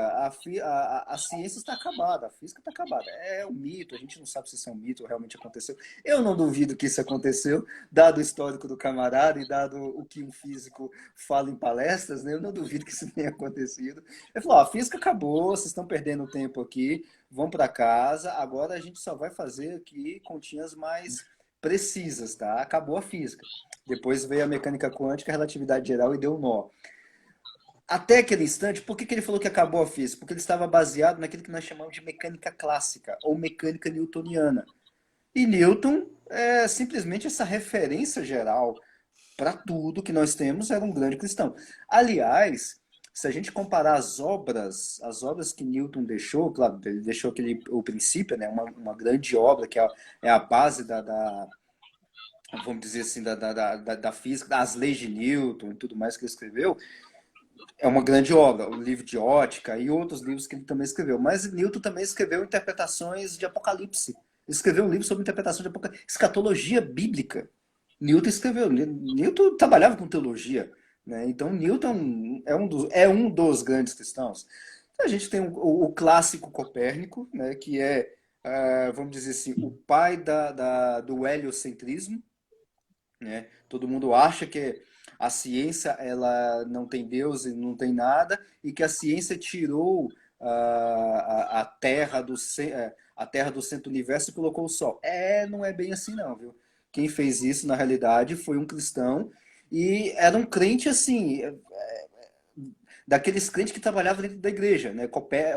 a ciência está acabada, a física está acabada. É um mito, a gente não sabe se isso é um mito ou realmente aconteceu. Eu não duvido que isso aconteceu, dado o histórico do camarada e dado o que um físico fala em palestras, né? Eu não duvido que isso tenha acontecido. Ele falou, a física acabou, vocês estão perdendo tempo aqui, vão para casa, agora a gente só vai fazer aqui continhas mais precisas, tá? Acabou a física. Depois veio a mecânica quântica, a relatividade geral e deu um nó. Até aquele instante, por que ele falou que acabou a física? Porque ele estava baseado naquilo que nós chamamos de mecânica clássica, ou mecânica newtoniana. E Newton é simplesmente essa referência geral para tudo que nós temos, era um grande cristão. Aliás, se a gente comparar as obras que Newton deixou, claro, ele deixou o princípio, né, uma grande obra que é a base vamos dizer assim, da física, das leis de Newton e tudo mais que ele escreveu, é uma grande obra, o livro de ótica e outros livros que ele também escreveu. Mas Newton também escreveu interpretações de Apocalipse. Ele escreveu um livro sobre interpretação de Apocalipse, escatologia bíblica. Newton escreveu, Newton trabalhava com teologia, né? Então Newton é um dos grandes cristãos. Então, a gente tem o clássico Copérnico, né, que vamos dizer assim, o pai do heliocentrismo, né? Todo mundo acha que a ciência ela não tem Deus e não tem nada e que a ciência tirou a Terra a Terra do centro do universo e colocou o Sol. Não é bem assim não, viu? Quem fez isso na realidade foi um cristão e era um crente assim, daqueles crentes que trabalhavam dentro da igreja, né?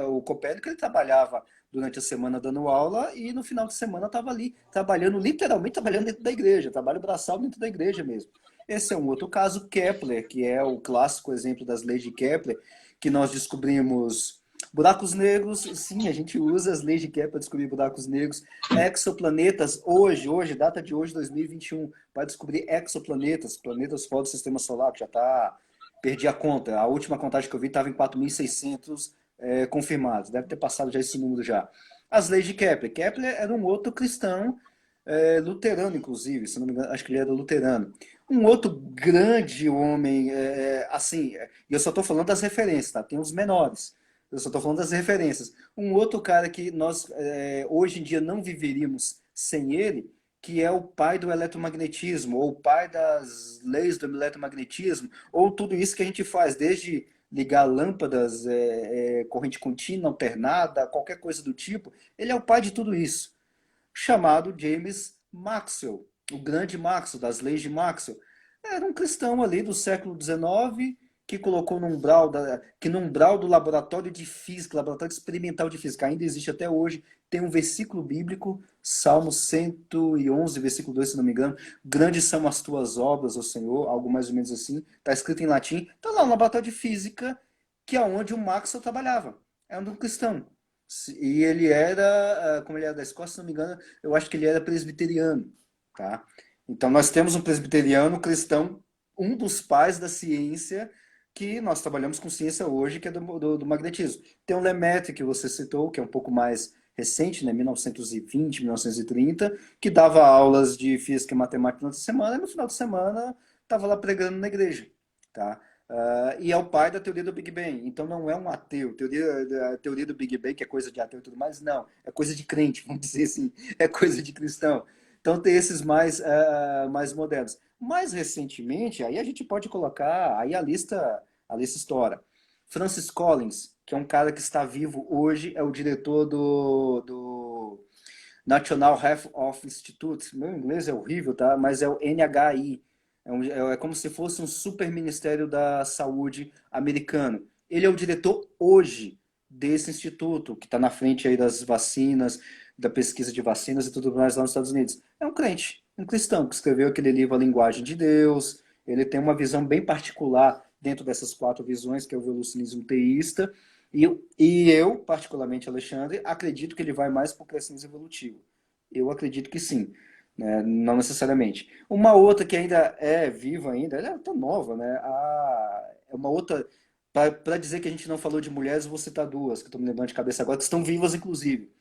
O Copérnico ele trabalhava durante a semana dando aula e no final de semana estava ali trabalhando, literalmente trabalhando dentro da igreja, trabalho braçal dentro da igreja mesmo. Esse é um outro caso, Kepler, que é o clássico exemplo das leis de Kepler, que nós descobrimos buracos negros, sim, a gente usa as leis de Kepler para descobrir buracos negros, exoplanetas, hoje, data de hoje, 2021, para descobrir exoplanetas, planetas fora do sistema solar, que já está... Perdi a conta. A última contagem que eu vi estava em 4.600 confirmados. Deve ter passado já esse número já. As leis de Kepler. Kepler era um outro cristão, luterano, inclusive. Se não me engano, acho que ele era luterano. Um outro grande homem, assim, e eu só estou falando das referências, tá? Tem os menores. Eu só estou falando das referências. Um outro cara que nós, hoje em dia, não viveríamos sem ele, que é o pai do eletromagnetismo, ou o pai das leis do eletromagnetismo, ou tudo isso que a gente faz, desde ligar lâmpadas, corrente contínua, alternada, qualquer coisa do tipo, ele é o pai de tudo isso, chamado James Maxwell, o grande Maxwell, das leis de Maxwell. Era um cristão ali do século XIX que colocou no umbral do laboratório de física, laboratório experimental de física, ainda existe até hoje, tem um versículo bíblico, Salmo 111, versículo 2, se não me engano, grandes são as tuas obras, ó Senhor, algo mais ou menos assim, está escrito em latim, está lá no laboratório de física, que é onde o Maxwell trabalhava, é um cristão. E ele era, como ele era da Escócia, se não me engano, eu acho que ele era presbiteriano, tá? Então nós temos um presbiteriano cristão, um dos pais da ciência, que nós trabalhamos com ciência hoje, que é do magnetismo. Tem o Lemaitre, que você citou, que é um pouco mais recente, né, 1920, 1930, que dava aulas de física e matemática durante a semana, e no final de semana estava lá pregando na igreja, tá? E é o pai da teoria do Big Bang. Então não é um ateu. A teoria do Big Bang, que é coisa de ateu e tudo mais, não. É coisa de crente, vamos dizer assim. É coisa de cristão. Então tem esses mais modernos. Mais recentemente, aí a gente pode colocar, aí a lista estoura. Francis Collins, que é um cara que está vivo hoje, é o diretor do National Health of Institute. Meu inglês é horrível, tá? Mas é o NHI. É como se fosse um super ministério da saúde americano. Ele é o diretor hoje desse instituto, que está na frente aí das vacinas, da pesquisa de vacinas e tudo mais lá nos Estados Unidos. É um crente, um cristão, que escreveu aquele livro A Linguagem de Deus. Ele tem uma visão bem particular dentro dessas 4 visões, que é o evolucionismo teísta. E eu, particularmente, Alexandre, acredito que ele vai mais para o cristianismo evolutivo. Eu acredito que sim, né? Não necessariamente. Uma outra que ainda é viva ainda, ela é tão nova, né? É uma outra, para dizer que a gente não falou de mulheres, eu vou citar duas, que estou me lembrando de cabeça agora, que estão vivas, inclusive.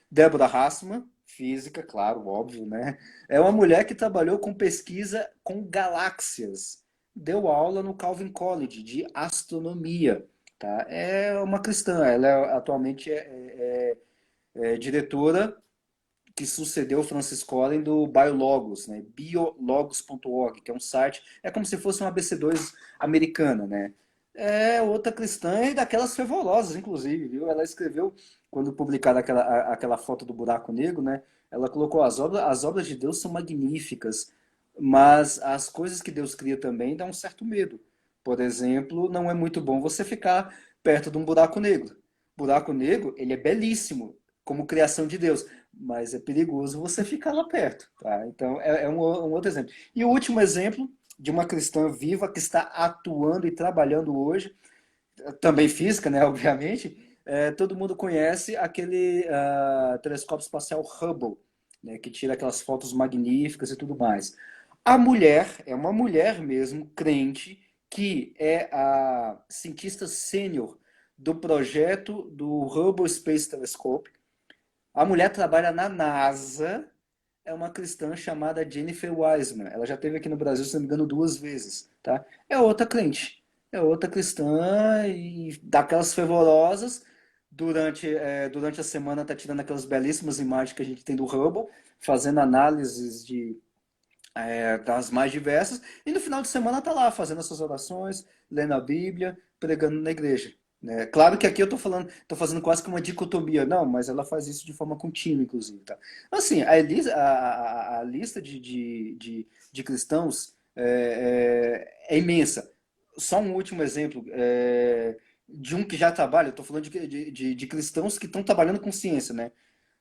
Débora Hassman, física, claro, óbvio, né? É uma mulher que trabalhou com pesquisa com galáxias. Deu aula no Calvin College de astronomia, tá? É uma cristã, ela atualmente é diretora que sucedeu o Francis Collins do Biologos, né? biologos.org, que é um site, é como se fosse um ABC2 americana, né? É outra cristã e daquelas fervorosas, inclusive, viu? Ela escreveu, quando publicaram aquela foto do buraco negro, né? Ela colocou as obras de Deus são magníficas, mas as coisas que Deus cria também dão um certo medo. Por exemplo, não é muito bom você ficar perto de um buraco negro. Buraco negro, ele é belíssimo, como criação de Deus, mas é perigoso você ficar lá perto, tá? Então é um outro exemplo. E o último exemplo de uma cristã viva que está atuando e trabalhando hoje, também física, né, obviamente, todo mundo conhece aquele telescópio espacial Hubble, né, que tira aquelas fotos magníficas e tudo mais. A mulher é uma mulher mesmo, crente, que é a cientista sênior do projeto do Hubble Space Telescope. A mulher trabalha na NASA, é uma cristã chamada Jennifer Wiseman. Ela já esteve aqui no Brasil, se não me engano, 2 vezes, tá? É outra crente, é outra cristã e daquelas fervorosas. Durante a semana tá tirando aquelas belíssimas imagens que a gente tem do Hubble, fazendo análises das mais diversas, e no final de semana tá lá fazendo as suas orações, lendo a Bíblia, pregando na igreja. Né? Claro que aqui eu tô fazendo quase que uma dicotomia, não, mas ela faz isso de forma contínua, inclusive. Tá? Assim, a lista de cristãos é imensa. Só um último exemplo de um que já trabalha, eu estou falando de cristãos que estão trabalhando com ciência, né?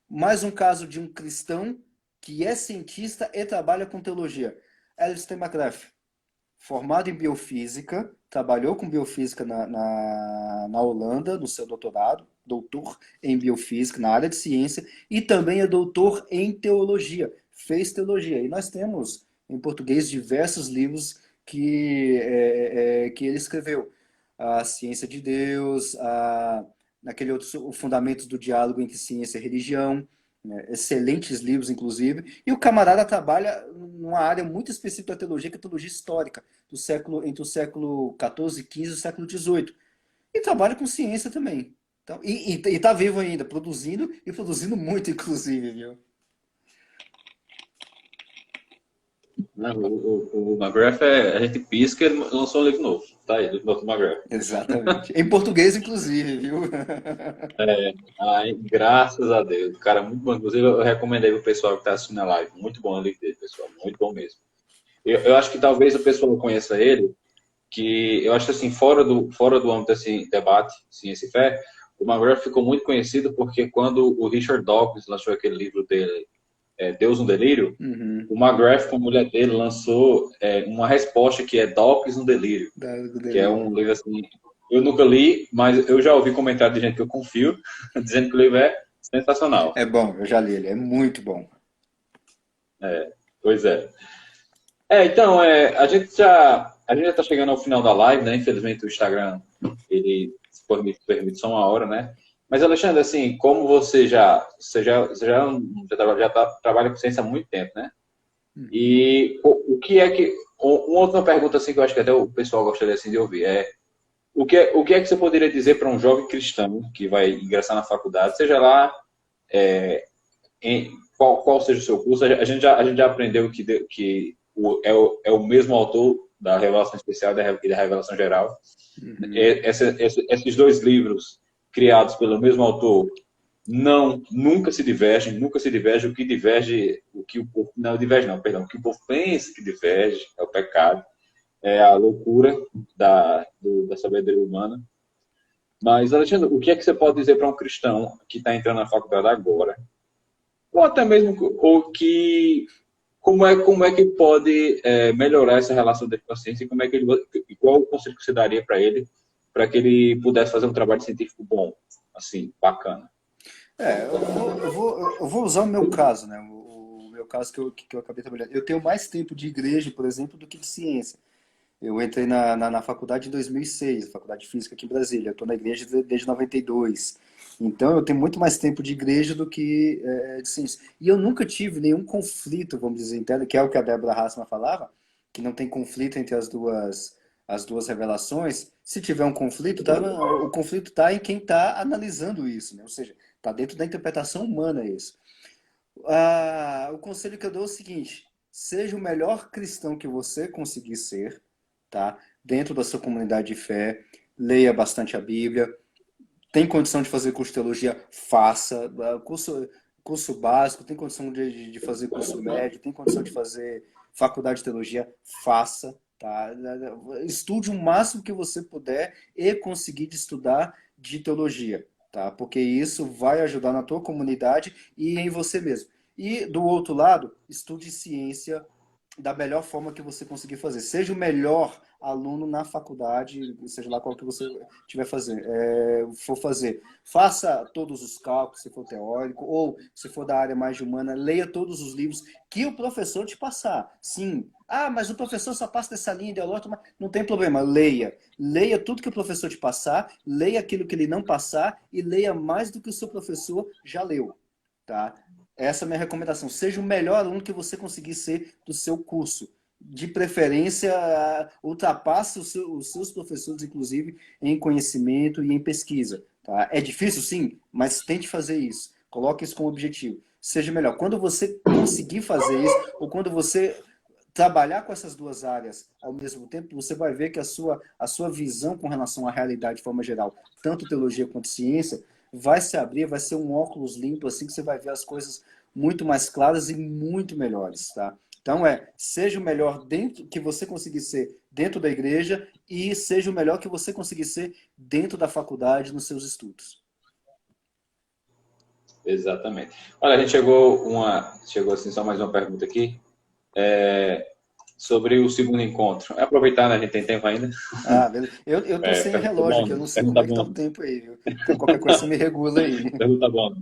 Mais um caso de um cristão que é cientista e trabalha com teologia. Alistair McGrath, formado em biofísica, trabalhou com biofísica na Holanda, no seu doutorado, doutor em biofísica, na área de ciência, e também é doutor em teologia, fez teologia. E nós temos, em português, diversos livros que ele escreveu. A Ciência de Deus, naquele outro, o Fundamentos do Diálogo entre Ciência e Religião, né? Excelentes livros, inclusive. E o camarada trabalha numa área muito específica da teologia, que é a teologia histórica, entre o século XIV, XV e o século XVIII. E trabalha com ciência também. Então, e tá vivo ainda, produzindo e produzindo muito, inclusive, viu?
Né? O McGrath, a gente pisca, ele lançou um livro novo. Tá aí, do Dr. McGrath.
Exatamente. Em português, inclusive, viu?
Ai, graças a Deus. Cara, é muito bom. Inclusive, eu recomendei pro pessoal que está assistindo a live. Muito bom o livro dele, pessoal. Muito bom mesmo. Eu acho que talvez o pessoal conheça ele, que eu acho que assim, fora do âmbito assim, debate, ciência e fé, o McGrath ficou muito conhecido porque quando o Richard Dawkins lançou aquele livro dele, Deus no Delírio,
Uhum.
o McGrath com a mulher dele lançou uma resposta que é Dawkins no Delírio,
Do
que é
delírio.
um livro assim, eu nunca li, mas eu já ouvi comentário de gente que eu confio, dizendo que o livro é sensacional.
É bom, eu já li ele, é muito bom.
Pois é. Então, a gente já está chegando ao final da live, né? Infelizmente o Instagram, ele permite só uma hora, né? Mas, Alexandre, assim, como trabalha com ciência há muito tempo, né?
Uhum.
E o que é que... Uma outra pergunta, assim, que eu acho que até o pessoal gostaria, assim, de ouvir é o que é que você poderia dizer para um jovem cristão que vai ingressar na faculdade, seja lá qual seja o seu curso? A gente já aprendeu que é o mesmo autor da Revelação Especial e da Revelação Geral.
Uhum.
Esses dois livros criados pelo mesmo autor nunca se diverge. O que diverge, o que o povo, não diverge não, perdão, o que o povo pensa que diverge é o pecado, é a loucura da sabedoria humana. Mas, Alexandre, o que é que você pode dizer para um cristão que está entrando na faculdade agora, ou até mesmo ou que como é que pode melhorar essa relação dele com a ciência e como é que ele, e qual o conselho que você daria para que ele pudesse fazer um trabalho científico bom, assim, bacana?
Eu vou usar o meu caso, né? O meu caso que eu acabei trabalhando. Eu tenho mais tempo de igreja, por exemplo, do que de ciência. Eu entrei na faculdade em 2006, faculdade de física aqui em Brasília. Eu estou na igreja desde 92. Então, eu tenho muito mais tempo de igreja do que de ciência. E eu nunca tive nenhum conflito, vamos dizer, interno, que é o que a Débora Hassman falava, que não tem conflito entre as duas revelações. Se tiver um conflito, o conflito está em quem está analisando isso, né? Ou seja, está dentro da interpretação humana isso. O conselho que eu dou é o seguinte: seja o melhor cristão que você conseguir ser, tá? Dentro da sua comunidade de fé, leia bastante a Bíblia. Tem condição de fazer curso de teologia? Faça. Curso básico, tem condição de fazer curso médio, tem condição de fazer faculdade de teologia? Faça. Tá? Estude o máximo que você puder e conseguir de estudar de teologia, tá? Porque isso vai ajudar na tua comunidade e em você mesmo. E do outro lado, estude ciência da melhor forma que você conseguir fazer. Seja o melhor aluno na faculdade, seja lá qual que você for fazer. Faça todos os cálculos, se for teórico, ou se for da área mais humana, leia todos os livros que o professor te passar. Sim. Ah, mas o professor só passa dessa linha ideológica, mas não tem problema, leia. Leia tudo que o professor te passar, leia aquilo que ele não passar e leia mais do que o seu professor já leu. Tá? Essa é a minha recomendação. Seja o melhor aluno que você conseguir ser do seu curso. De preferência, ultrapasse os seus professores, inclusive, em conhecimento e em pesquisa. Tá? É difícil, sim, mas tente fazer isso. Coloque isso como objetivo. Seja melhor. Quando você conseguir fazer isso, ou quando você trabalhar com essas duas áreas ao mesmo tempo, você vai ver que a sua visão com relação à realidade de forma geral, tanto teologia quanto ciência, vai se abrir, vai ser um óculos limpo, assim que você vai ver as coisas muito mais claras e muito melhores, tá? Então seja o melhor dentro que você conseguir ser dentro da igreja e seja o melhor que você conseguir ser dentro da faculdade nos seus estudos.
Exatamente. Olha, chegou assim só mais uma pergunta aqui sobre o segundo encontro. Aproveitar, né, a gente tem tempo ainda.
Beleza. Eu tô sem
Pergunta
relógio aqui, eu
bom,
não sei como
pergunta
é que tá
bom,
o tempo aí, viu? Então qualquer coisa você me regula aí.
pergunta bom.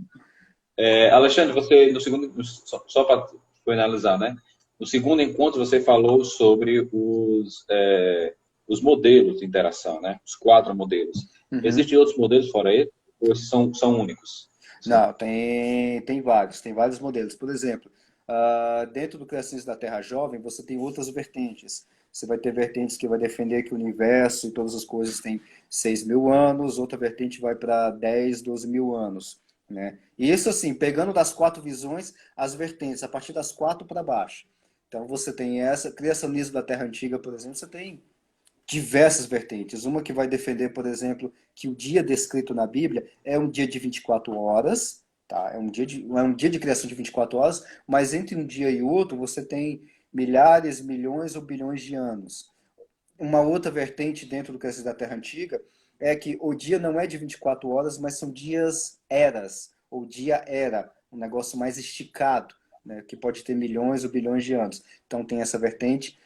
Alexandre, você no segundo, só para finalizar, né? No segundo encontro você falou sobre os modelos de interação, né? Os 4 modelos.
Uhum.
Existem outros modelos fora ele? Ou esses são únicos? Sim.
Não, tem vários modelos. Por exemplo, dentro do Criações da Terra Jovem, você tem outras vertentes. Você vai ter vertentes que vai defender que o universo e todas as coisas têm 6.000 anos, outra vertente vai para 10, 12 mil anos. Né? E isso assim, pegando das 4 visões, as vertentes, a partir das 4 para baixo. Então você tem essa, criacionismo da Terra Antiga, por exemplo, você tem diversas vertentes. Uma que vai defender, por exemplo, que o dia descrito na Bíblia é um dia de 24 horas, tá? É um dia de criação de 24 horas, mas entre um dia e outro você tem milhares, milhões ou bilhões de anos. Uma outra vertente dentro do criação da Terra Antiga é que o dia não é de 24 horas, mas são dias eras, ou dia era, um negócio mais esticado, né, que pode ter milhões ou bilhões de anos. Então tem essa vertente.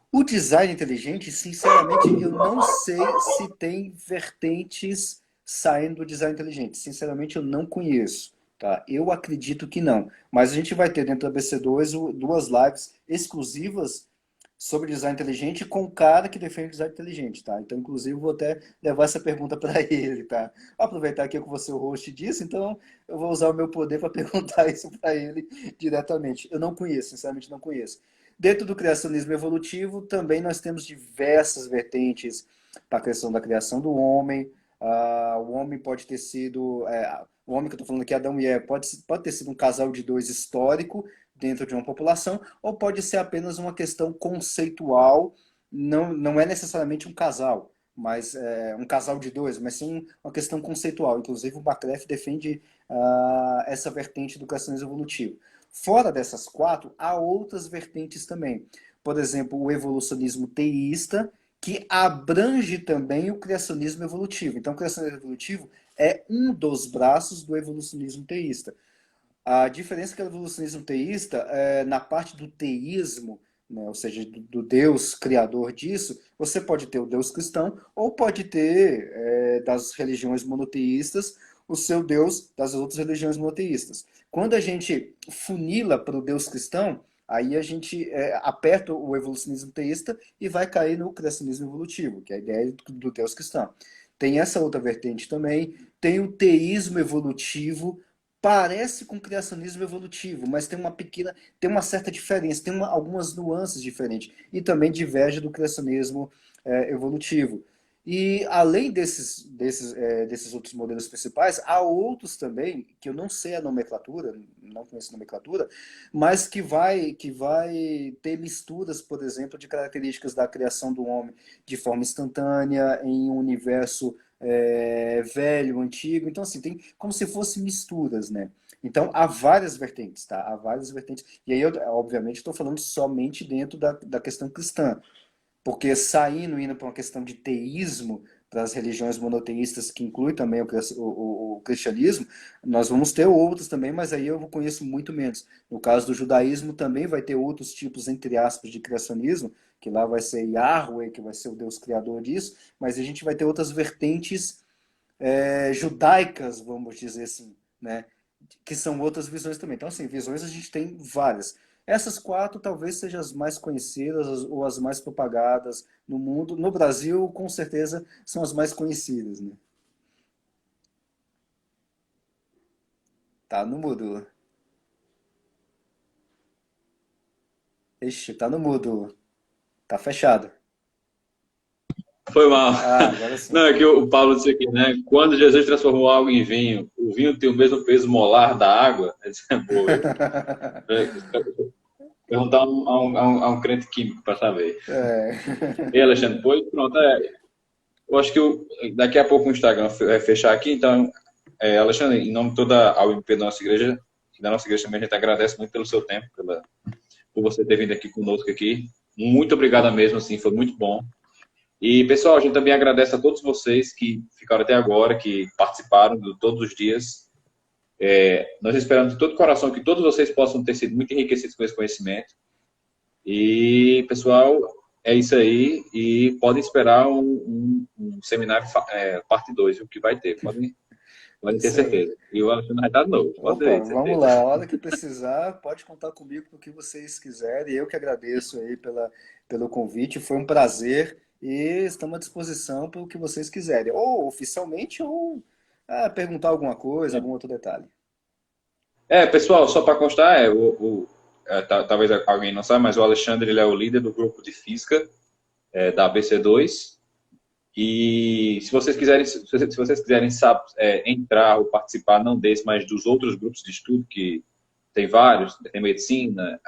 O design inteligente, sinceramente, eu não sei se tem vertentes saindo do design inteligente. Sinceramente, eu não conheço. Tá? Eu acredito que não. Mas a gente vai ter dentro da BC2 duas lives exclusivas sobre design inteligente com o cara que defende design inteligente, tá? Então, inclusive, vou até levar essa pergunta para ele, tá? Vou aproveitar que eu vou ser o host disso, então eu vou usar o meu poder para perguntar isso para ele diretamente. Eu não conheço, sinceramente não conheço. Dentro do criacionismo evolutivo, também nós temos diversas vertentes para a questão da criação do homem. O homem pode ter sido... o homem que eu estou falando aqui, Adão e Eva, pode ter sido um casal de dois histórico dentro de uma população, ou pode ser apenas uma questão conceitual, não é necessariamente um casal, mas um casal de dois, mas sim uma questão conceitual. Inclusive, o Bacref defende essa vertente do criacionismo evolutivo. Fora dessas quatro, há outras vertentes também. Por exemplo, o evolucionismo teísta, que abrange também o criacionismo evolutivo. Então, o criacionismo evolutivo é um dos braços do evolucionismo teísta. A diferença é que o evolucionismo teísta, na parte do teísmo, né, ou seja, do Deus criador disso, você pode ter o Deus cristão ou pode ter, das religiões monoteístas, o seu Deus das outras religiões monoteístas. Quando a gente funila para o Deus cristão, aí a gente aperta o evolucionismo teísta e vai cair no criacionismo evolutivo, que é a ideia do Deus cristão. Tem essa outra vertente também, tem o teísmo evolutivo, parece com criacionismo evolutivo, mas tem uma certa diferença, tem algumas nuances diferentes e também diverge do criacionismo evolutivo. E além desses outros modelos principais, há outros também, que eu não sei a nomenclatura, não conheço a nomenclatura, mas que vai ter misturas, por exemplo, de características da criação do homem de forma instantânea, em um universo velho, antigo. Então, assim, tem como se fossem misturas, né? Então, há várias vertentes, tá? Há várias vertentes. E aí, eu, obviamente, estou falando somente dentro da questão cristã. Porque indo para uma questão de teísmo, para as religiões monoteístas, que inclui também o cristianismo, nós vamos ter outros também, mas aí eu conheço muito menos. No caso do judaísmo, também vai ter outros tipos, entre aspas, de criacionismo, que lá vai ser Yahweh, que vai ser o Deus criador disso, mas a gente vai ter outras vertentes judaicas, vamos dizer assim, né? Que são outras visões também. Então, assim, visões a gente tem várias. Essas quatro talvez sejam as mais conhecidas ou as mais propagadas no mundo. No Brasil, com certeza, são as mais conhecidas, né? Tá no mudo. Ixi, tá no mudo. Tá fechado.
Foi mal.
Agora sim.
Não, é que o Paulo disse aqui, né? Quando Jesus transformou água em vinho, o vinho tem o mesmo peso molar da água? Isso é boa. Perguntar a um crente químico para saber. E Alexandre, pois pronto. Eu acho que daqui a pouco o Instagram vai fechar aqui, então, Alexandre, em nome de toda a UMP da nossa igreja também, a gente agradece muito pelo seu tempo, por você ter vindo aqui conosco aqui. Muito obrigado mesmo, assim, foi muito bom. E, pessoal, a gente também agradece a todos vocês que ficaram até agora, que participaram de todos os dias. Nós esperamos de todo o coração que todos vocês possam ter sido muito enriquecidos com esse conhecimento. E, pessoal, é isso aí. E podem esperar um seminário parte 2, o que vai ter. Podem ter certeza. E o Alexandre vai estar de novo. Pode
Opa,
ter
vamos
certeza.
lá. A hora que precisar, pode contar comigo para o que vocês quiserem. Eu que agradeço aí pelo convite. Foi um prazer e estamos à disposição para o que vocês quiserem. Ou oficialmente, ou perguntar alguma coisa, algum outro detalhe.
Pessoal, só para constar, talvez alguém não saiba, mas o Alexandre ele é o líder do grupo de física da ABC2. E se vocês quiserem, entrar ou participar, não desse, mas dos outros grupos de estudo, que tem vários, tem medicina,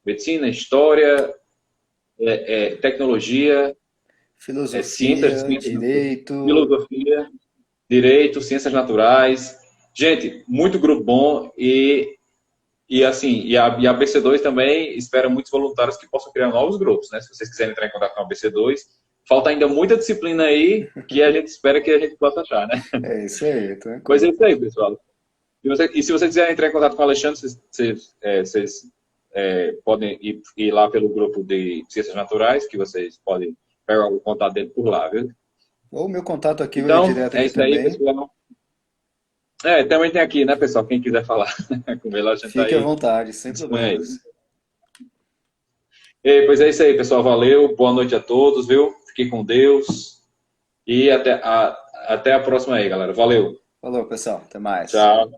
medicina, história, tecnologia, ciências,
Filosofia, direito.
filosofia, direito, ciências naturais. Gente, muito grupo bom e a BC2 também espera muitos voluntários que possam criar novos grupos, né? Se vocês quiserem entrar em contato com a BC2, falta ainda muita disciplina aí que a gente espera que a gente possa achar, né?
É isso aí,
Pois é
tranquilo.
isso aí, pessoal. E se vocês quiserem entrar em contato com o Alexandre, vocês podem ir lá pelo grupo de Ciências Naturais, que vocês podem pegar o contato dele por lá, viu?
Ou meu contato aqui vai
Então,
direto
é
aqui
isso aí,
também.
pessoal. Também tem aqui, né, pessoal? Quem quiser falar com ele, a gente tá
Fique à
aí,
vontade, sem
disponha aí.
problemas.
Pois é isso aí, pessoal. Valeu. Boa noite a todos, viu? Fiquem com Deus. E até a próxima aí, galera. Valeu.
Falou, pessoal. Até mais.
Tchau.